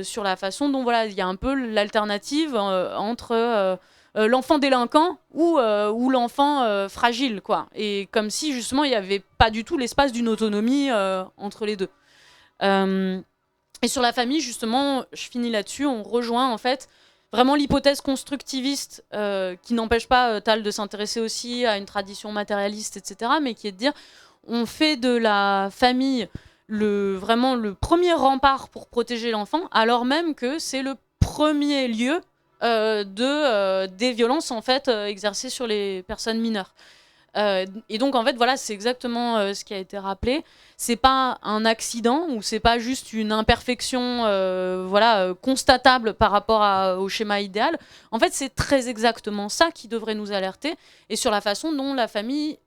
sur la façon dont voilà, il y a un peu l'alternative entre l'enfant délinquant ou l'enfant fragile, quoi. Et comme si justement il n'y avait pas du tout l'espace d'une autonomie entre les deux. Et sur la famille, justement, je finis là-dessus, on rejoint en fait vraiment l'hypothèse constructiviste qui n'empêche pas Tal de s'intéresser aussi à une tradition matérialiste, etc., mais qui est de dire on fait de la famille vraiment le premier rempart pour protéger l'enfant, alors même que c'est le premier lieu des violences en fait exercées sur les personnes mineures. Et donc en fait voilà, c'est exactement ce qui a été rappelé. C'est pas un accident ou c'est pas juste une imperfection constatable par rapport au schéma idéal. En fait, c'est très exactement ça qui devrait nous alerter, et sur la façon dont la famille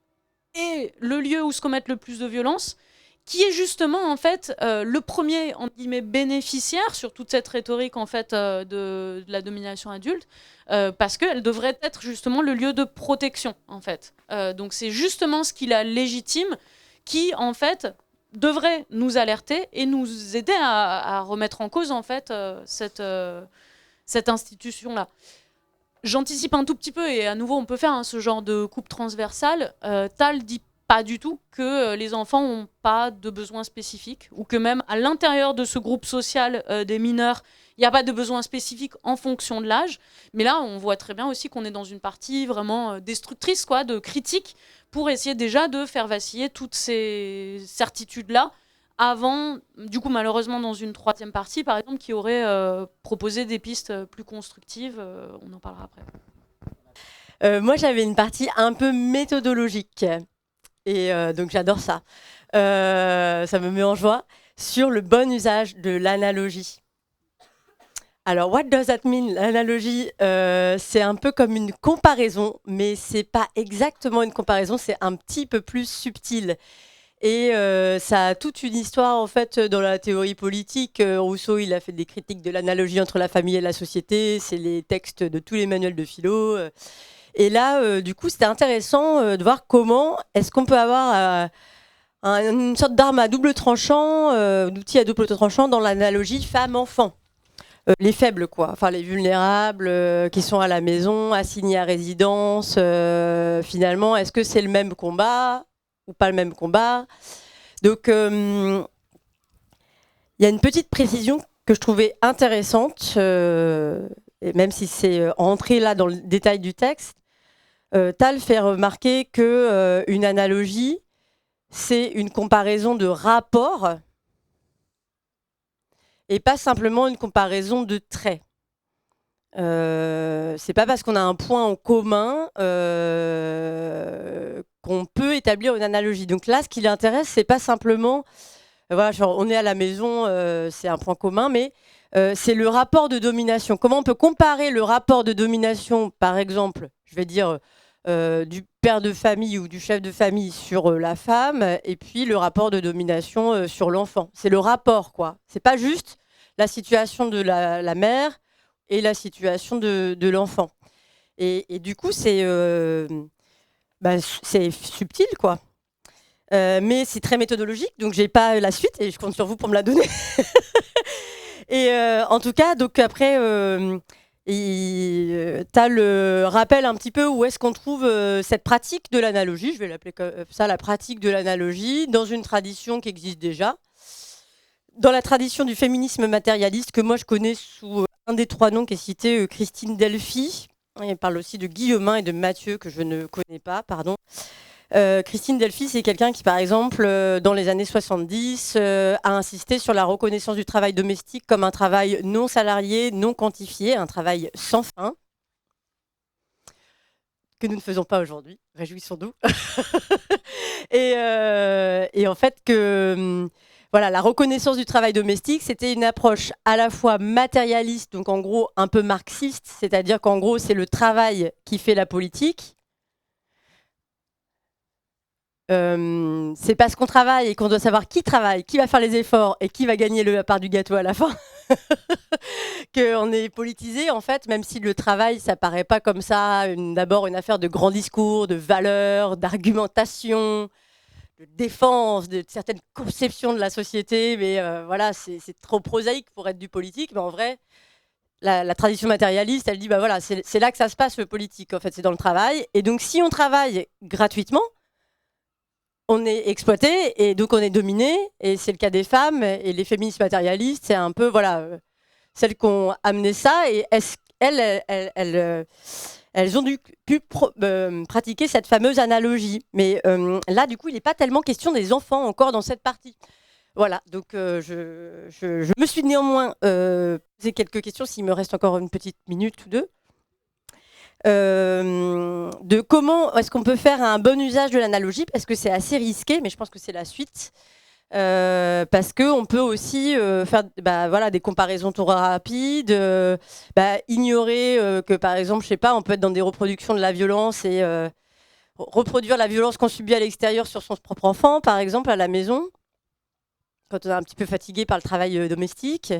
est le lieu où se commettent le plus de violences, qui est justement en fait le premier entre guillemets bénéficiaire sur toute cette rhétorique en fait de la domination adulte, parce qu'elle devrait être justement le lieu de protection en fait. Donc c'est justement ce qui la légitime, qui en fait devrait nous alerter et nous aider à remettre en cause en fait cette institution-là. J'anticipe un tout petit peu, et à nouveau on peut faire ce genre de coupe transversale. Tal dit pas du tout que les enfants n'ont pas de besoins spécifiques, ou que même à l'intérieur de ce groupe social des mineurs, il n'y a pas de besoins spécifiques en fonction de l'âge. Mais là, on voit très bien aussi qu'on est dans une partie vraiment destructrice, quoi, de critique, pour essayer déjà de faire vaciller toutes ces certitudes-là, avant, du coup, malheureusement, dans une troisième partie, par exemple, qui aurait proposé des pistes plus constructives. On en parlera après. Moi, j'avais une partie un peu méthodologique. Et donc j'adore ça. Ça me met en joie, sur le bon usage de l'analogie. Alors, what does that mean, l'analogie? C'est un peu comme une comparaison, mais c'est pas exactement une comparaison, c'est un petit peu plus subtil. Et ça a toute une histoire en fait dans la théorie politique. Rousseau, il a fait des critiques de l'analogie entre la famille et la société. C'est les textes de tous les manuels de philo. Et là, du coup, c'était intéressant de voir comment est-ce qu'on peut avoir une sorte d'arme à double tranchant, d'outil à double tranchant dans l'analogie femme-enfant. Les faibles, quoi. Enfin, les vulnérables qui sont à la maison, assignés à résidence. Finalement, est-ce que c'est le même combat ou pas le même combat? Donc, il y a une petite précision que je trouvais intéressante, et même si c'est entré là dans le détail du texte. Tal fait remarquer qu'une analogie, c'est une comparaison de rapports et pas simplement une comparaison de traits. C'est pas parce qu'on a un point en commun qu'on peut établir une analogie. Donc là, ce qui l'intéresse, c'est pas simplement, voilà, genre, on est à la maison, c'est un point commun, mais c'est le rapport de domination. Comment on peut comparer le rapport de domination, par exemple, je vais dire, du père de famille ou du chef de famille sur la femme, et puis le rapport de domination sur l'enfant. C'est le rapport, quoi. C'est pas juste la situation de la mère et la situation de l'enfant. Et du coup, c'est subtil, quoi. Mais c'est très méthodologique, donc j'ai pas la suite et je compte sur vous pour me la donner. Et en tout cas, donc après, tu as le rappel un petit peu où est-ce qu'on trouve cette pratique de l'analogie, je vais l'appeler comme ça, la pratique de l'analogie, dans une tradition qui existe déjà. Dans la tradition du féminisme matérialiste, que moi je connais sous un des 3 noms qui est cité, Christine Delphi. Elle parle aussi de Guillemin et de Mathieu, que je ne connais pas, pardon. Christine Delphi, c'est quelqu'un qui, par exemple, dans les années 70, a insisté sur la reconnaissance du travail domestique comme un travail non salarié, non quantifié, un travail sans fin, que nous ne faisons pas aujourd'hui, réjouissons-nous. et en fait, voilà, la reconnaissance du travail domestique, c'était une approche à la fois matérialiste, donc en gros un peu marxiste, c'est-à-dire qu'en gros, c'est le travail qui fait la politique. C'est parce qu'on travaille et qu'on doit savoir qui travaille, qui va faire les efforts et qui va gagner la part du gâteau à la fin qu'on est politisé, en fait, même si le travail, ça paraît pas comme ça, d'abord une affaire de grands discours, de valeurs, d'argumentation, de défense de certaines conceptions de la société, mais voilà, c'est trop prosaïque pour être du politique, mais en vrai, la tradition matérialiste, elle dit, bah voilà, c'est là que ça se passe le politique, en fait, c'est dans le travail, et donc si on travaille gratuitement, on est exploité et donc on est dominé, et c'est le cas des femmes, et les féministes matérialistes, c'est un peu, voilà, celles qui ont amené ça, et elles ont pu pratiquer cette fameuse analogie. Mais là, du coup, il n'est pas tellement question des enfants encore dans cette partie. Voilà, donc je me suis néanmoins posé quelques questions, s'il me reste encore une petite minute ou deux. De comment est-ce qu'on peut faire un bon usage de l'analogie, parce que c'est assez risqué, mais je pense que c'est la suite. Parce qu'on peut aussi faire voilà, des comparaisons trop rapides, ignorer que par exemple, je sais pas, on peut être dans des reproductions de la violence et reproduire la violence qu'on subit à l'extérieur sur son propre enfant, par exemple, à la maison, quand on est un petit peu fatigué par le travail domestique.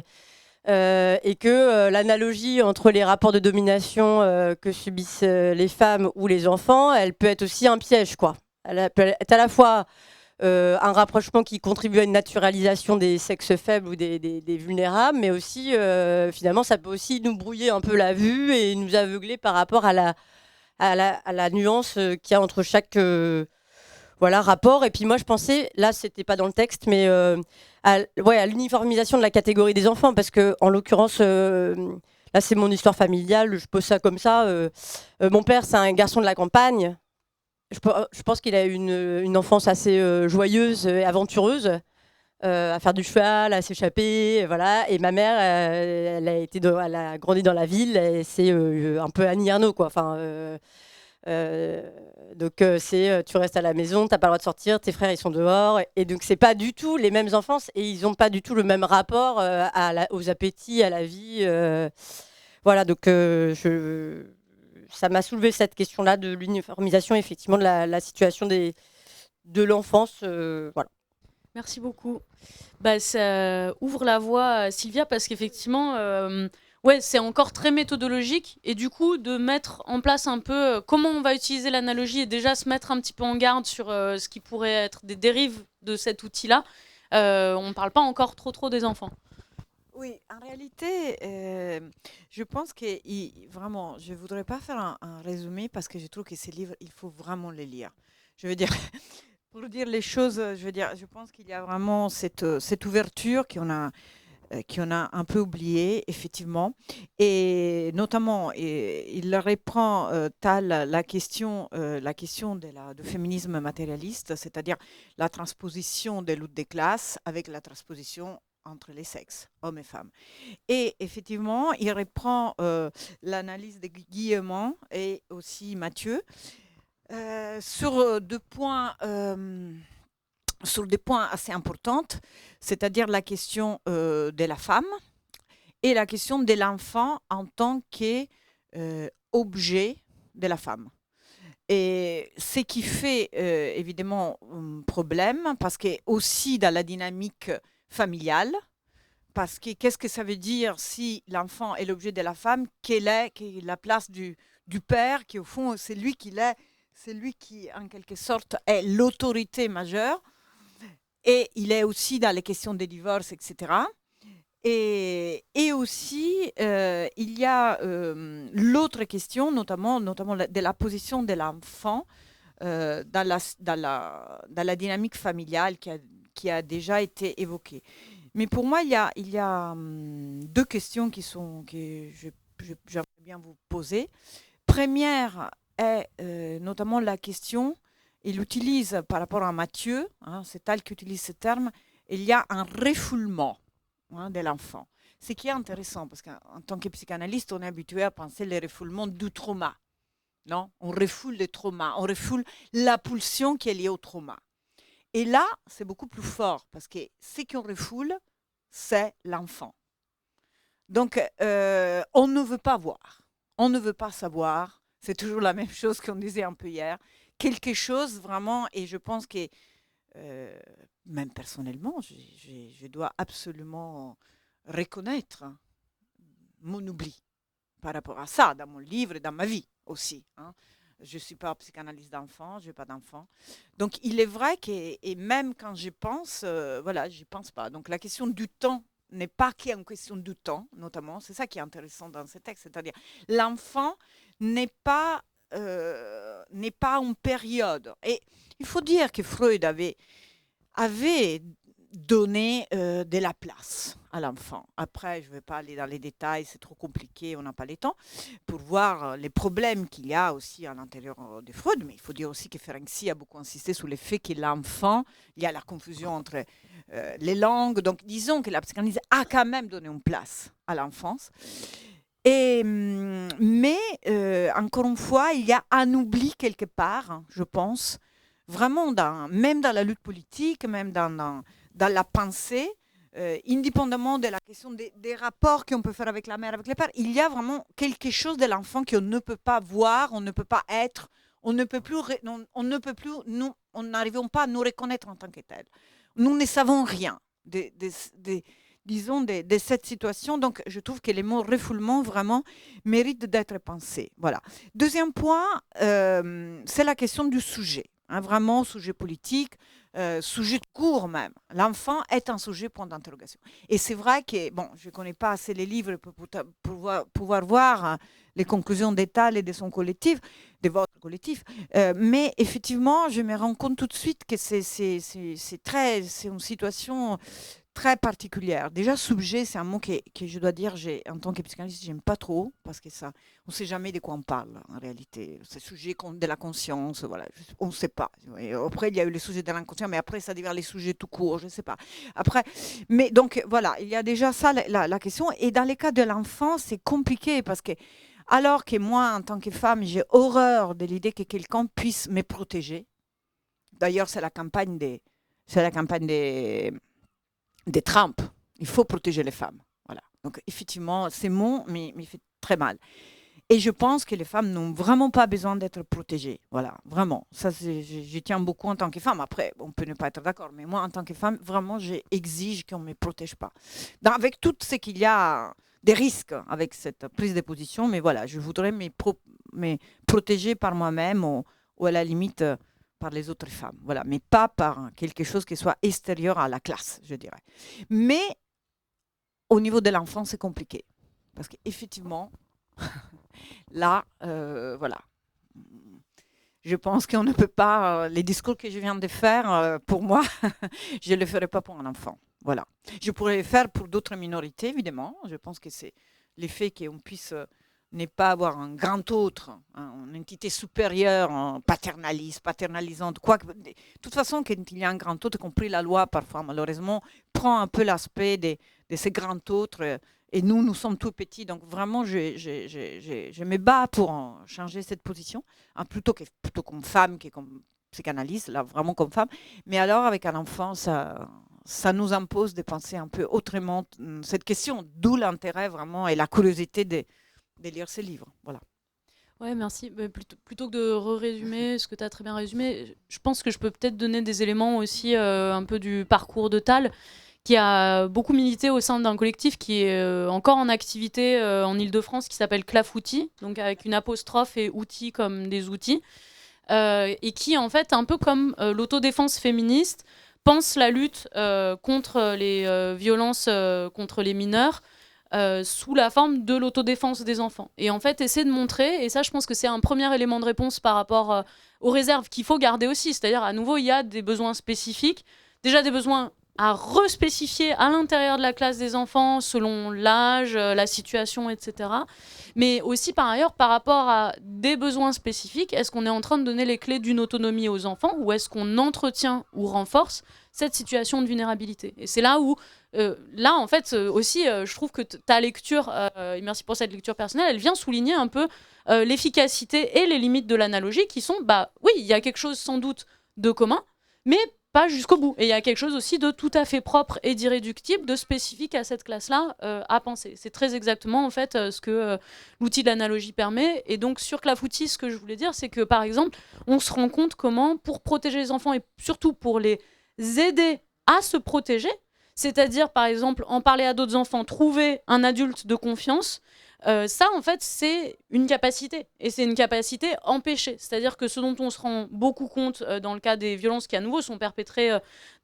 Et que l'analogie entre les rapports de domination que subissent les femmes ou les enfants, elle peut être aussi un piège, quoi. Elle peut être à la fois un rapprochement qui contribue à une naturalisation des sexes faibles ou des vulnérables, mais aussi, finalement, ça peut aussi nous brouiller un peu la vue et nous aveugler par rapport à la nuance qu'il y a entre chaque voilà, rapport. Et puis moi, je pensais, là, c'était pas dans le texte, mais à l'uniformisation de la catégorie des enfants, parce que, en l'occurrence, là, c'est mon histoire familiale, je pose ça comme ça. Mon père, c'est un garçon de la campagne. Je pense qu'il a eu une enfance assez joyeuse et aventureuse, à faire du cheval, à s'échapper, voilà. Et ma mère, elle a grandi dans la ville, et c'est un peu Annie Ernaux, quoi. Enfin, donc tu restes à la maison, t'as pas le droit de sortir, tes frères ils sont dehors, et donc c'est pas du tout les mêmes enfances, et ils ont pas du tout le même rapport aux appétits, à la vie. Voilà, donc ça m'a soulevé cette question-là de l'uniformisation, effectivement, de la situation de l'enfance. Voilà. Merci beaucoup. Ça ouvre la voie, Sylvia, parce qu'effectivement, ouais, c'est encore très méthodologique. Et du coup, de mettre en place un peu comment on va utiliser l'analogie et déjà se mettre un petit peu en garde sur ce qui pourrait être des dérives de cet outil-là, on ne parle pas encore trop des enfants. Oui, en réalité, je pense que vraiment, je ne voudrais pas faire un résumé parce que je trouve que ces livres, il faut vraiment les lire. Je veux dire, pour dire les choses, je pense qu'il y a vraiment cette ouverture qu'on a un peu oubliée, effectivement. Et notamment, il reprend la question du féminisme matérialiste, c'est-à-dire la transposition des luttes des classes avec la transposition entre les sexes, hommes et femmes. Et effectivement, il reprend l'analyse de Guillemin et aussi Mathieu sur des points assez importants, c'est-à-dire la question de la femme et la question de l'enfant en tant qu'objet de la femme. Et ce qui fait évidemment un problème, parce que aussi dans la dynamique familiale, parce que qu'est-ce que ça veut dire si l'enfant est l'objet de la femme, quelle est la place du père, qui au fond c'est lui qui en quelque sorte est l'autorité majeure, et il est aussi dans les questions des divorces, etc. Et aussi, il y a l'autre question, notamment de la position de l'enfant dans la dynamique familiale qui a déjà été évoquée. Mais pour moi, il y a deux questions que j'aimerais bien vous poser. Première est notamment la question, il utilise par rapport à Matthieu, c'est elle qui utilise ce terme, il y a un refoulement de l'enfant. Ce qui est intéressant, parce qu'en tant que psychanalyste, on est habitué à penser les refoulements du trauma. Non, on refoule le trauma, on refoule la pulsion qui est liée au trauma. Et là, c'est beaucoup plus fort, parce que ce qu'on refoule, c'est l'enfant. Donc, on ne veut pas voir, on ne veut pas savoir, c'est toujours la même chose qu'on disait un peu hier, quelque chose vraiment, et je pense que, même personnellement, je dois absolument reconnaître mon oubli par rapport à ça, dans mon livre et dans ma vie aussi. Je ne suis pas psychanalyste d'enfant, je n'ai pas d'enfant. Donc, il est vrai que, et même quand je pense, voilà, je n'y pense pas. Donc, la question du temps n'est pas qu'une question du temps, notamment. C'est ça qui est intéressant dans ce texte. C'est-à-dire, l'enfant n'est pas en période. Et il faut dire que Freud avait donné de la place à l'enfant. Après, je ne vais pas aller dans les détails, c'est trop compliqué, on n'a pas le temps, pour voir les problèmes qu'il y a aussi à l'intérieur de Freud. Mais il faut dire aussi que Ferenczi a beaucoup insisté sur le fait que l'enfant, il y a la confusion entre les langues. Donc, disons que la psychanalyse a quand même donné une place à l'enfance. Mais, encore une fois, il y a un oubli quelque part, je pense, vraiment, même dans la lutte politique, même dans la pensée, indépendamment de la question des rapports qu'on peut faire avec la mère, avec les pères, il y a vraiment quelque chose de l'enfant qu'on ne peut pas voir, on ne peut pas être, on n'arrivons pas à nous reconnaître en tant que tel. Nous ne savons rien disons, de cette situation. Donc, je trouve que les mots refoulement, vraiment, méritent d'être pensés. Voilà. Deuxième point, c'est la question du sujet. Vraiment, sujet politique, sujet court même. L'enfant est un sujet, point d'interrogation. Et c'est vrai que, bon, je ne connais pas assez les livres pour pouvoir voir les conclusions d'Étal et de son collectif, de votre collectif, mais effectivement, je me rends compte tout de suite que c'est une situation très particulière. Déjà, sujet, c'est un mot que je dois dire, en tant que psychanalyste, j'aime pas trop, parce que ça, on ne sait jamais de quoi on parle, en réalité. C'est sujet de la conscience, voilà, on ne sait pas. Et après, il y a eu les sujets de l'inconscient, mais après, ça devient les sujets tout court, je ne sais pas. Après, mais donc, voilà, il y a déjà ça, la question. Et dans les cas de l'enfant, c'est compliqué, parce que, alors que moi, en tant que femme, j'ai horreur de l'idée que quelqu'un puisse me protéger. D'ailleurs, c'est la campagne des Trump. Il faut protéger les femmes. Voilà. Donc, effectivement, ces mots me fait très mal. Et je pense que les femmes n'ont vraiment pas besoin d'être protégées. Voilà, vraiment. Ça, je tiens beaucoup en tant que femme. Après, on peut ne pas être d'accord, mais moi, en tant que femme, vraiment, j'exige qu'on ne me protège pas. Avec tout ce qu'il y a des risques avec cette prise de position, mais voilà, je voudrais me protéger par moi-même ou à la limite par les autres femmes, voilà, mais pas par quelque chose qui soit extérieur à la classe, je dirais. Mais au niveau de l'enfant, c'est compliqué, parce qu'effectivement, là, voilà, je pense qu'on ne peut pas, les discours que je viens de faire, pour moi, je ne les ferai pas pour un enfant, voilà. Je pourrais les faire pour d'autres minorités, évidemment, je pense que c'est l'effet qu'on puisse ne pas avoir un grand autre, une entité supérieure, paternalisante, quoi. De toute façon, quand il y a un grand autre, y compris la loi, parfois, malheureusement, prend un peu l'aspect de ces grands autres. Et nous sommes tout petits. Donc, vraiment, je me bats pour changer cette position, plutôt comme femme que comme psychanalyste, là, vraiment comme femme. Mais alors, avec un enfant, ça ça nous impose de penser un peu autrement cette question, d'où l'intérêt vraiment et la curiosité de lire ces livres. Voilà. Ouais, merci. Plutôt que de résumer ce que tu as très bien résumé, je pense que je peux peut-être donner des éléments aussi un peu du parcours de Tal, qui a beaucoup milité au sein d'un collectif qui est encore en activité en Île-de-France, qui s'appelle Clafoutis, donc avec une apostrophe et outils comme des outils, et qui, en fait, un peu comme l'autodéfense féministe, pense la lutte contre les violences contre les mineurs sous la forme de l'autodéfense des enfants. Et en fait, essayer de montrer, et ça, je pense que c'est un premier élément de réponse par rapport aux réserves qu'il faut garder aussi. C'est-à-dire, à nouveau, il y a des besoins spécifiques, déjà des besoins à respécifier à l'intérieur de la classe des enfants selon l'âge, la situation, etc. Mais aussi par ailleurs par rapport à des besoins spécifiques, est-ce qu'on est en train de donner les clés d'une autonomie aux enfants ou est-ce qu'on entretient ou renforce cette situation de vulnérabilité? Et c'est là où, là en fait aussi, je trouve que ta lecture, et merci pour cette lecture personnelle, elle vient souligner un peu l'efficacité et les limites de l'analogie qui sont, bah oui, il y a quelque chose sans doute de commun, mais pas jusqu'au bout. Et il y a quelque chose aussi de tout à fait propre et d'irréductible, de spécifique à cette classe-là à penser. C'est très exactement en fait ce que l'outil de l'analogie permet. Et donc sur Clafoutis, ce que je voulais dire, c'est que par exemple, on se rend compte comment, pour protéger les enfants et surtout pour les aider à se protéger, c'est-à-dire par exemple en parler à d'autres enfants, trouver un adulte de confiance, ça, en fait, c'est une capacité. Et c'est une capacité empêchée. C'est-à-dire que ce dont on se rend beaucoup compte dans le cas des violences qui, à nouveau, sont perpétrées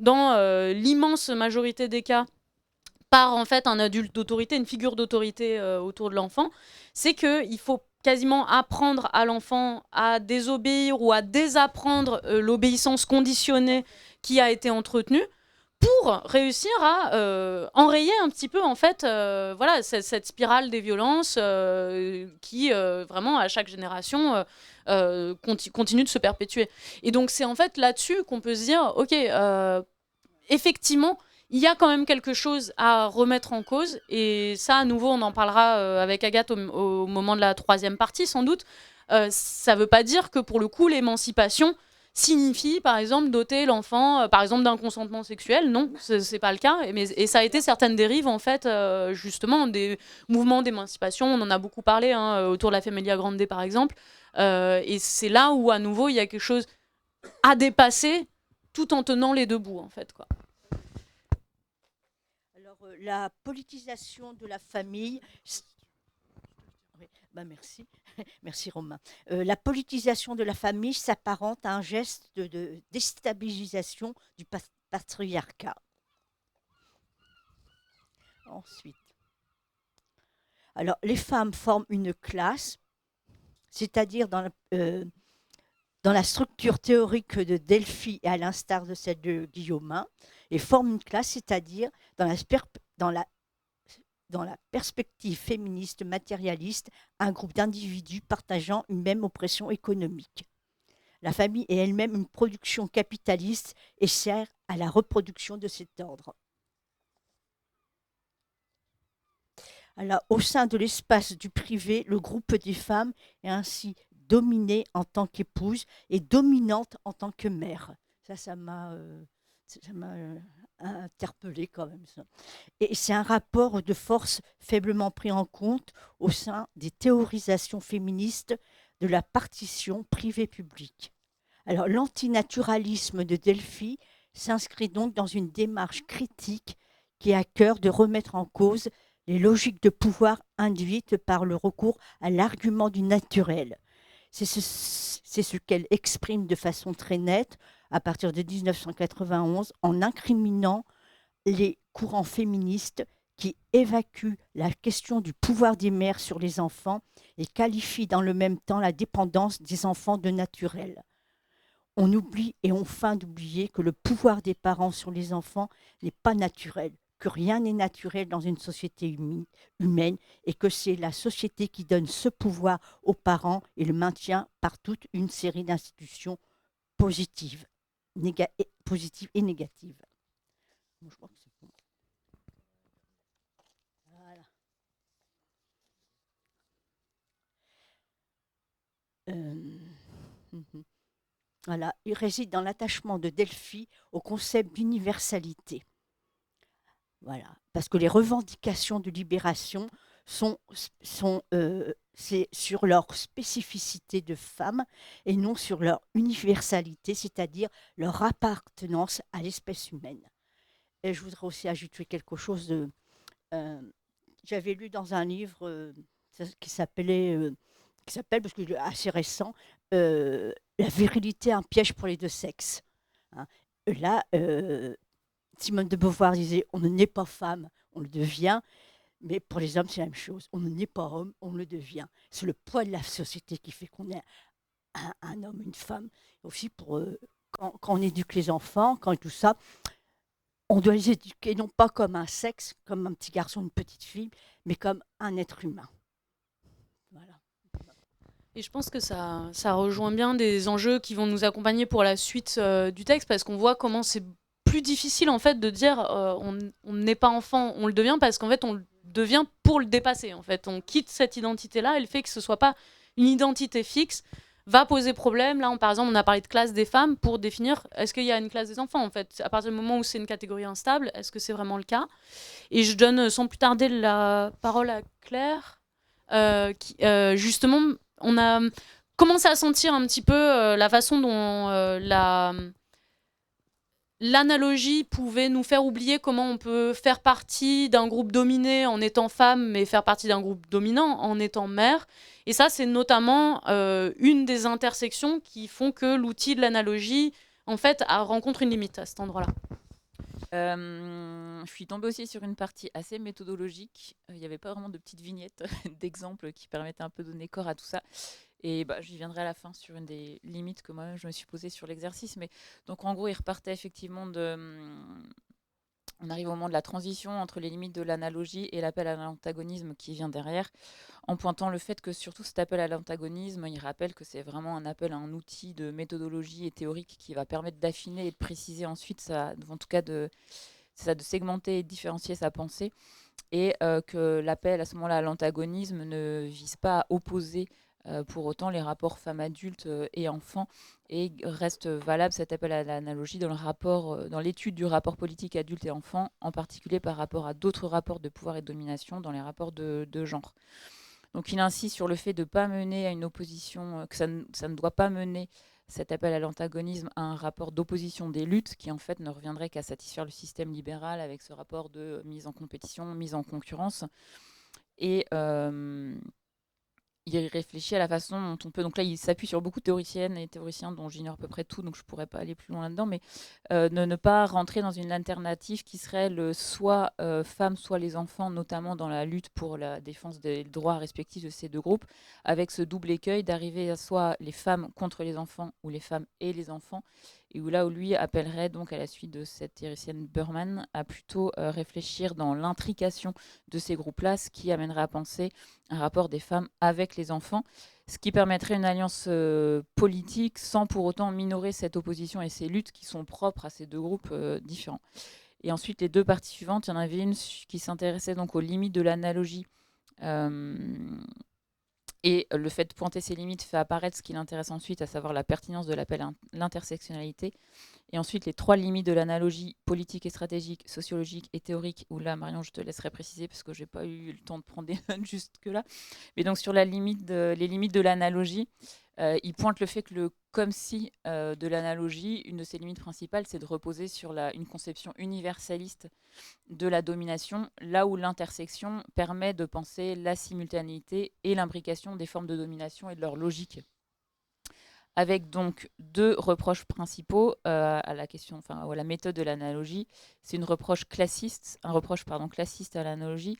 dans l'immense majorité des cas par, en fait, un adulte d'autorité, une figure d'autorité autour de l'enfant, c'est qu'il faut quasiment apprendre à l'enfant à désobéir ou à désapprendre l'obéissance conditionnée qui a été entretenue pour réussir à enrayer un petit peu en fait voilà cette spirale des violences qui vraiment à chaque génération continue de se perpétuer. Et donc c'est en fait là-dessus qu'on peut se dire ok, effectivement il y a quand même quelque chose à remettre en cause, et ça à nouveau on en parlera avec Agathe au moment de la troisième partie sans doute. Ça veut pas dire que pour le coup l'émancipation signifie, par exemple, doter l'enfant, par exemple, d'un consentement sexuel. Non, c'est pas le cas. Et ça a été certaines dérives, en fait, justement, des mouvements d'émancipation. On en a beaucoup parlé autour de la Familia Grande, par exemple. Et c'est là où, à nouveau, il y a quelque chose à dépasser tout en tenant les deux bouts, en fait, quoi. Alors, la politisation de la famille... Oui, bah merci. Merci Romain. La politisation de la famille s'apparente à un geste de déstabilisation du patriarcat. Ensuite, alors les femmes forment une classe, c'est-à-dire dans la structure théorique de Delphi et à l'instar de celle de Guillaumin, et forment une classe, c'est-à-dire dans la perspective féministe matérialiste, un groupe d'individus partageant une même oppression économique. La famille est elle-même une production capitaliste et sert à la reproduction de cet ordre. Alors, au sein de l'espace du privé, le groupe des femmes est ainsi dominé en tant qu'épouse et dominante en tant que mère. Ça m'a interpellé quand même. Ça. Et c'est un rapport de force faiblement pris en compte au sein des théorisations féministes de la partition privée-publique. Alors, l'antinaturalisme de Delphi s'inscrit donc dans une démarche critique qui a à cœur de remettre en cause les logiques de pouvoir induites par le recours à l'argument du naturel. C'est ce qu'elle exprime de façon très nette à partir de 1991 en incriminant les courants féministes qui évacuent la question du pouvoir des mères sur les enfants et qualifient dans le même temps la dépendance des enfants de naturel. On oublie et on feint d'oublier que le pouvoir des parents sur les enfants n'est pas naturel, que rien n'est naturel dans une société humaine et que c'est la société qui donne ce pouvoir aux parents et le maintient par toute une série d'institutions positives, positives et négatives. Je crois que c'est bon. Voilà. Voilà, il réside dans l'attachement de Delphi au concept d'universalité. Voilà. Parce que les revendications de libération c'est sur leur spécificité de femmes et non sur leur universalité, c'est-à-dire leur appartenance à l'espèce humaine. Et je voudrais aussi ajouter quelque chose j'avais lu dans un livre qui s'appelle, parce qu'il est assez récent, La virilité, un piège pour les deux sexes. Hein. Là, Simone de Beauvoir disait on ne naît pas femme, on le devient. Mais pour les hommes, c'est la même chose. On ne naît pas homme, on le devient. C'est le poids de la société qui fait qu'on est un homme, une femme. Et aussi, quand on éduque les enfants, quand tout ça, on doit les éduquer non pas comme un sexe, comme un petit garçon, une petite fille, mais comme un être humain. Voilà. Et je pense que ça rejoint bien des enjeux qui vont nous accompagner pour la suite du texte, parce qu'on voit comment c'est plus difficile en fait de dire on n'est pas enfant, on le devient, parce qu'en fait on le devient pour le dépasser. En fait, on quitte cette identité-là, et le fait que ce soit pas une identité fixe va poser problème. Là, par exemple, on a parlé de classe des femmes pour définir est-ce qu'il y a une classe des enfants. En fait, à partir du moment où c'est une catégorie instable, est-ce que c'est vraiment le cas? Et je donne sans plus tarder la parole à Claire, qui justement, on a commencé à sentir un petit peu la façon dont l'analogie pouvait nous faire oublier comment on peut faire partie d'un groupe dominé en étant femme, mais faire partie d'un groupe dominant en étant mère. Et ça, c'est notamment une des intersections qui font que l'outil de l'analogie, en fait, rencontre une limite à cet endroit-là. Je suis tombée aussi sur une partie assez méthodologique. Il n'y avait pas vraiment de petites vignettes d'exemples qui permettaient un peu de donner corps à tout ça. Et j'y viendrai à la fin sur une des limites que moi je me suis posée sur l'exercice. Mais donc en gros, il repartait effectivement on arrive au moment de la transition entre les limites de l'analogie et l'appel à l'antagonisme qui vient derrière, en pointant le fait que surtout cet appel à l'antagonisme, il rappelle que c'est vraiment un appel à un outil de méthodologie et théorique qui va permettre d'affiner et de préciser ensuite, en tout cas de segmenter et de différencier sa pensée, et que l'appel à ce moment-là à l'antagonisme ne vise pas à opposer pour autant les rapports femmes-adultes et enfants, et reste valable cet appel à l'analogie dans l'étude du rapport politique adulte et enfant, en particulier par rapport à d'autres rapports de pouvoir et de domination dans les rapports de genre. Donc il insiste sur le fait de ne pas mener à une opposition, que ça ne doit pas mener cet appel à l'antagonisme à un rapport d'opposition des luttes qui en fait ne reviendrait qu'à satisfaire le système libéral avec ce rapport de mise en compétition, mise en concurrence. Et il réfléchit à la façon dont on peut... Donc là, il s'appuie sur beaucoup de théoriciennes et théoriciens dont j'ignore à peu près tout, donc je ne pourrais pas aller plus loin là-dedans, mais ne pas rentrer dans une alternative qui serait le soit femmes, soit les enfants, notamment dans la lutte pour la défense des droits respectifs de ces deux groupes, avec ce double écueil d'arriver à soit les femmes contre les enfants ou les femmes et les enfants, et où lui appellerait donc à la suite de cette théoricienne Burman à plutôt réfléchir dans l'intrication de ces groupes-là, ce qui amènerait à penser un rapport des femmes avec les enfants, ce qui permettrait une alliance politique sans pour autant minorer cette opposition et ces luttes qui sont propres à ces deux groupes différents. Et ensuite, les deux parties suivantes, il y en avait une qui s'intéressait donc aux limites de l'analogie. Et le fait de pointer ces limites fait apparaître ce qui l'intéresse ensuite, à savoir la pertinence de l'appel à l'intersectionnalité. Et ensuite, les trois limites de l'analogie politique et stratégique, sociologique et théorique, où là, Marion, je te laisserai préciser parce que je n'ai pas eu le temps de prendre des notes jusque-là. Mais donc, sur les limites de l'analogie, il pointe le fait que le comme si de l'analogie, une de ses limites principales, c'est de reposer sur une conception universaliste de la domination, là où l'intersection permet de penser la simultanéité et l'imbrication des formes de domination et de leur logique. Avec donc deux reproches principaux à la question, à la méthode de l'analogie. C'est un reproche classiste à l'analogie.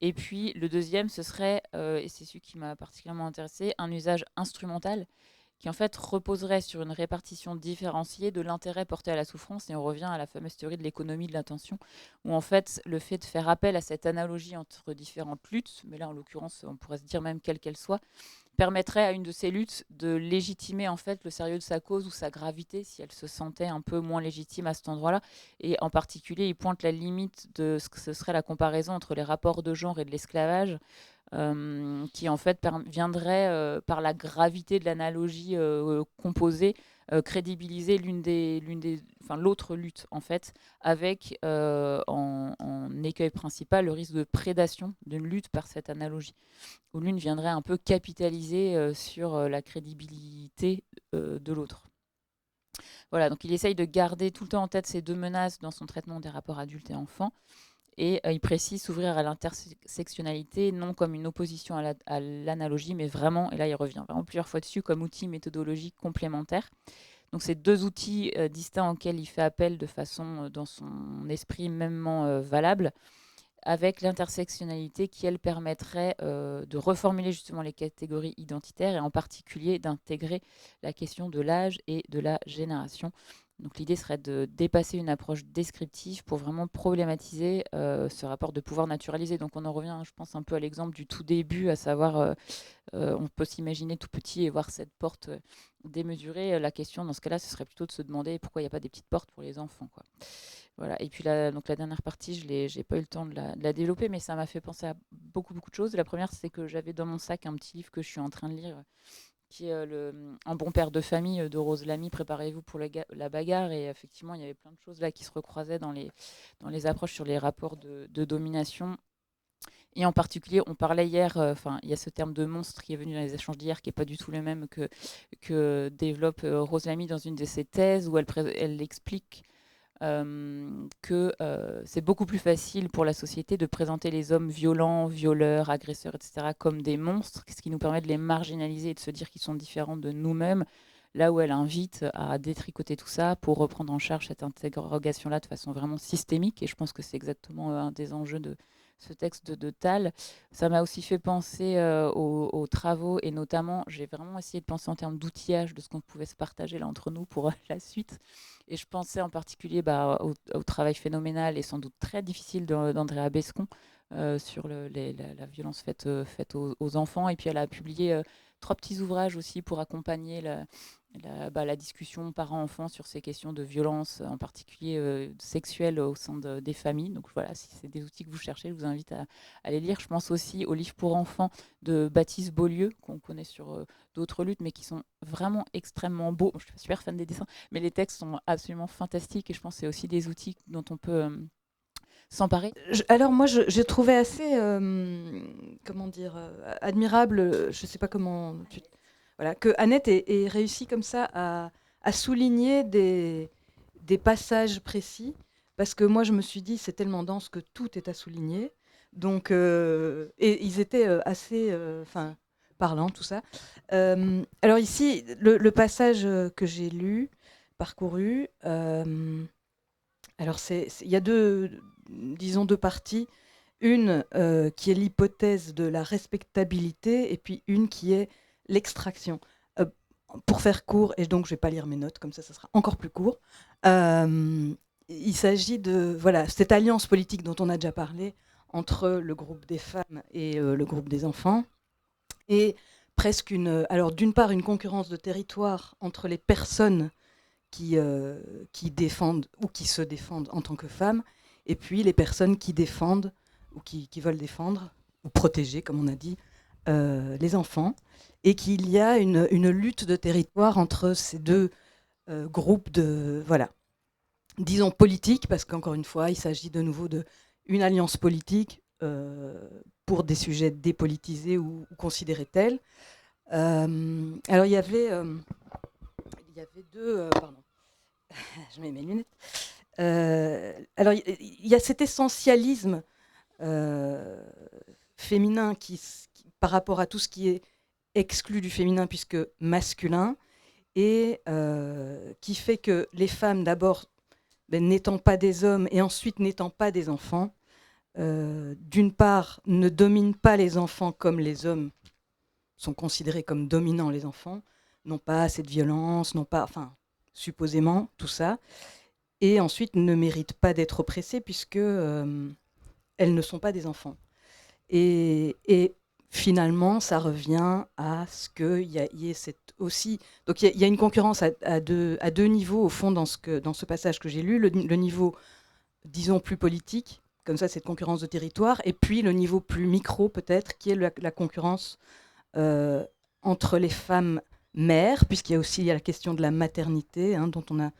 Et puis le deuxième, ce serait, et c'est celui qui m'a particulièrement intéressé, un usage instrumental qui en fait reposerait sur une répartition différenciée de l'intérêt porté à la souffrance. Et on revient à la fameuse théorie de l'économie de l'attention, où en fait le fait de faire appel à cette analogie entre différentes luttes, mais là en l'occurrence on pourrait se dire même quelle qu'elle soit, permettrait à une de ces luttes de légitimer en fait le sérieux de sa cause ou sa gravité si elle se sentait un peu moins légitime à cet endroit-là. Et en particulier, il pointe la limite de ce que ce serait la comparaison entre les rapports de genre et de l'esclavage, qui en fait viendrait par la gravité de l'analogie composée crédibiliser l'autre lutte, en fait, avec en écueil principal le risque de prédation d'une lutte par cette analogie, où l'une viendrait un peu capitaliser sur la crédibilité de l'autre. Voilà, donc il essaye de garder tout le temps en tête ces deux menaces dans son traitement des rapports adultes et enfants. Et il précise s'ouvrir à l'intersectionnalité, non comme une opposition à l'analogie, mais vraiment, et là il revient vraiment plusieurs fois dessus, comme outil méthodologique complémentaire. Donc c'est deux outils distincts auxquels il fait appel de façon, dans son esprit, mêmement valable, avec l'intersectionnalité qui, elle, permettrait de reformuler justement les catégories identitaires et en particulier d'intégrer la question de l'âge et de la génération. Donc l'idée serait de dépasser une approche descriptive pour vraiment problématiser ce rapport de pouvoir naturalisé. Donc on en revient, je pense, un peu à l'exemple du tout début, à savoir, on peut s'imaginer tout petit et voir cette porte démesurée. La question, dans ce cas-là, ce serait plutôt de se demander pourquoi il n'y a pas des petites portes pour les enfants, quoi. Voilà. Et puis donc la dernière partie, je n'ai pas eu le temps de la développer, mais ça m'a fait penser à beaucoup de choses. La première, c'est que j'avais dans mon sac un petit livre que je suis en train de lire, qui est Un bon père de famille de Rose Lamy, Préparez-vous pour la bagarre. Et effectivement, il y avait plein de choses là qui se recroisaient dans les approches sur les rapports de domination. Et en particulier, on parlait hier, il y a ce terme de monstre qui est venu dans les échanges d'hier, qui n'est pas du tout le même que développe Rose Lamy dans une de ses thèses, où elle explique que c'est beaucoup plus facile pour la société de présenter les hommes violents, violeurs, agresseurs, etc. comme des monstres, ce qui nous permet de les marginaliser et de se dire qu'ils sont différents de nous-mêmes, là où elle invite à détricoter tout ça pour reprendre en charge cette interrogation-là de façon vraiment systémique. Et je pense que c'est exactement un des enjeux de ce texte de Tal. Ça m'a aussi fait penser aux travaux, et notamment, j'ai vraiment essayé de penser en termes d'outillage de ce qu'on pouvait se partager là entre nous pour la suite. Et je pensais en particulier au travail phénoménal et sans doute très difficile d'Andrea Bescon sur la violence faite aux enfants. Et puis elle a publié 3 petits ouvrages aussi pour accompagner la discussion parents-enfants sur ces questions de violence, en particulier sexuelle au sein des familles. Donc voilà, si c'est des outils que vous cherchez, je vous invite à les lire. Je pense aussi au livre pour enfants de Baptiste Beaulieu, qu'on connaît sur d'autres luttes, mais qui sont vraiment extrêmement beaux. Je suis super fan des dessins, mais les textes sont absolument fantastiques, et je pense que c'est aussi des outils dont on peut s'emparer. Alors moi, j'ai trouvé assez, admirable, je ne sais pas comment... Voilà, que Annette ait réussi comme ça à souligner des passages précis, parce que moi je me suis dit c'est tellement dense que tout est à souligner, donc et ils étaient assez parlants, tout ça. Alors ici le passage que j'ai lu, parcouru, alors il y a deux parties, une qui est l'hypothèse de la respectabilité et puis une qui est l'extraction. Pour faire court, et donc je ne vais pas lire mes notes, comme ça sera encore plus court, il s'agit de cette alliance politique dont on a déjà parlé entre le groupe des femmes et le groupe des enfants, et presque d'une part une concurrence de territoire entre les personnes qui défendent ou qui se défendent en tant que femmes, et puis les personnes qui défendent ou qui veulent défendre ou protéger, comme on a dit, les enfants, et qu'il y a une lutte de territoire entre ces deux groupes disons politiques, parce qu'encore une fois, il s'agit de nouveau d'une alliance politique pour des sujets dépolitisés ou considérés tels. Alors il y avait deux... pardon, je mets mes lunettes. Alors il y a cet essentialisme féminin qui, par rapport à tout ce qui est exclu du féminin puisque masculin, et qui fait que les femmes, d'abord, n'étant pas des hommes et ensuite n'étant pas des enfants, d'une part, ne dominent pas les enfants comme les hommes sont considérés comme dominant les enfants, n'ont pas assez de violence, supposément, tout ça, et ensuite ne méritent pas d'être oppressées puisque elles ne sont pas des enfants. Et finalement, ça revient à ce qu'il y ait aussi... Donc il y a une concurrence à deux niveaux, au fond, dans ce passage que j'ai lu. Le niveau, disons, plus politique, comme ça, cette concurrence de territoire, et puis le niveau plus micro, peut-être, qui est la concurrence entre les femmes mère, puisqu'il y a aussi la question de la maternité, hein, dont on a